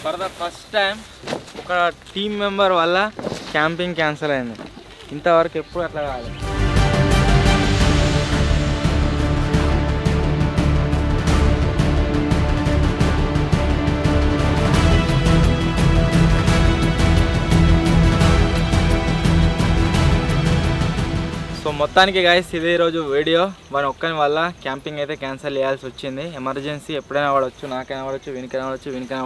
ఫర్ ద ఫస్ట్ టైం ఒక టీమ్ మెంబర్ వల్ల క్యాంపింగ్ క్యాన్సిల్ అయింది. ఇంతవరకు ఎప్పుడు అట్లా కాలేదు. సో మొత్తానికి గాయస్ ఇదే రోజు వీడియో. వాడి ఒక్కని వల్ల క్యాంపింగ్ అయితే క్యాన్సిల్ చేయాల్సి వచ్చింది. ఎమర్జెన్సీ ఎప్పుడైనా వాడచ్చు, నాకైనా వాడచ్చు, వీనికైనా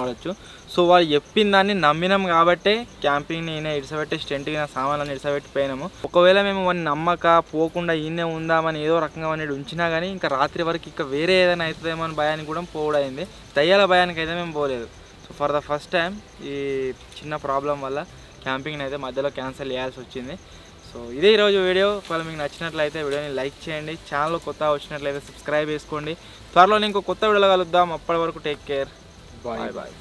వాడచ్చు. సో వాళ్ళు చెప్పిన దాన్ని నమ్మినాం కాబట్టి క్యాంపింగ్ని ఈయన ఇడిసబెట్టి స్టెంట్కి నా సామాన్లను ఇడిసబెట్టి పోయినాము. ఒకవేళ మేము వాడిని నమ్మక పోకుండా ఈయనే ఉందామని ఏదో రకంగా వాడిని ఉంచినా కానీ ఇంకా రాత్రి వరకు ఇంకా వేరే ఏదైనా అవుతుందేమో అని భయానికి కూడా పోవడైంది. దయ్యాల భయానికి అయితే మేము పోలేదు. So for the first time ఈ చిన్న ప్రాబ్లం వల్ల క్యాంపింగ్ అయితే మధ్యలో క్యాన్సిల్ చేయాల్సి వచ్చింది. సో ఇదే ఈరోజు వీడియో. ఒకవేళ మీకు నచ్చినట్లయితే వీడియోని లైక్ చేయండి, ఛానల్ కొత్త వచ్చినట్లయితే సబ్స్క్రైబ్ చేసుకోండి. త్వరలో ఇంకో కొత్త వీడియోలో కలుద్దాం. అప్పటి వరకు టేక్ కేర్, బాయ్ బాయ్.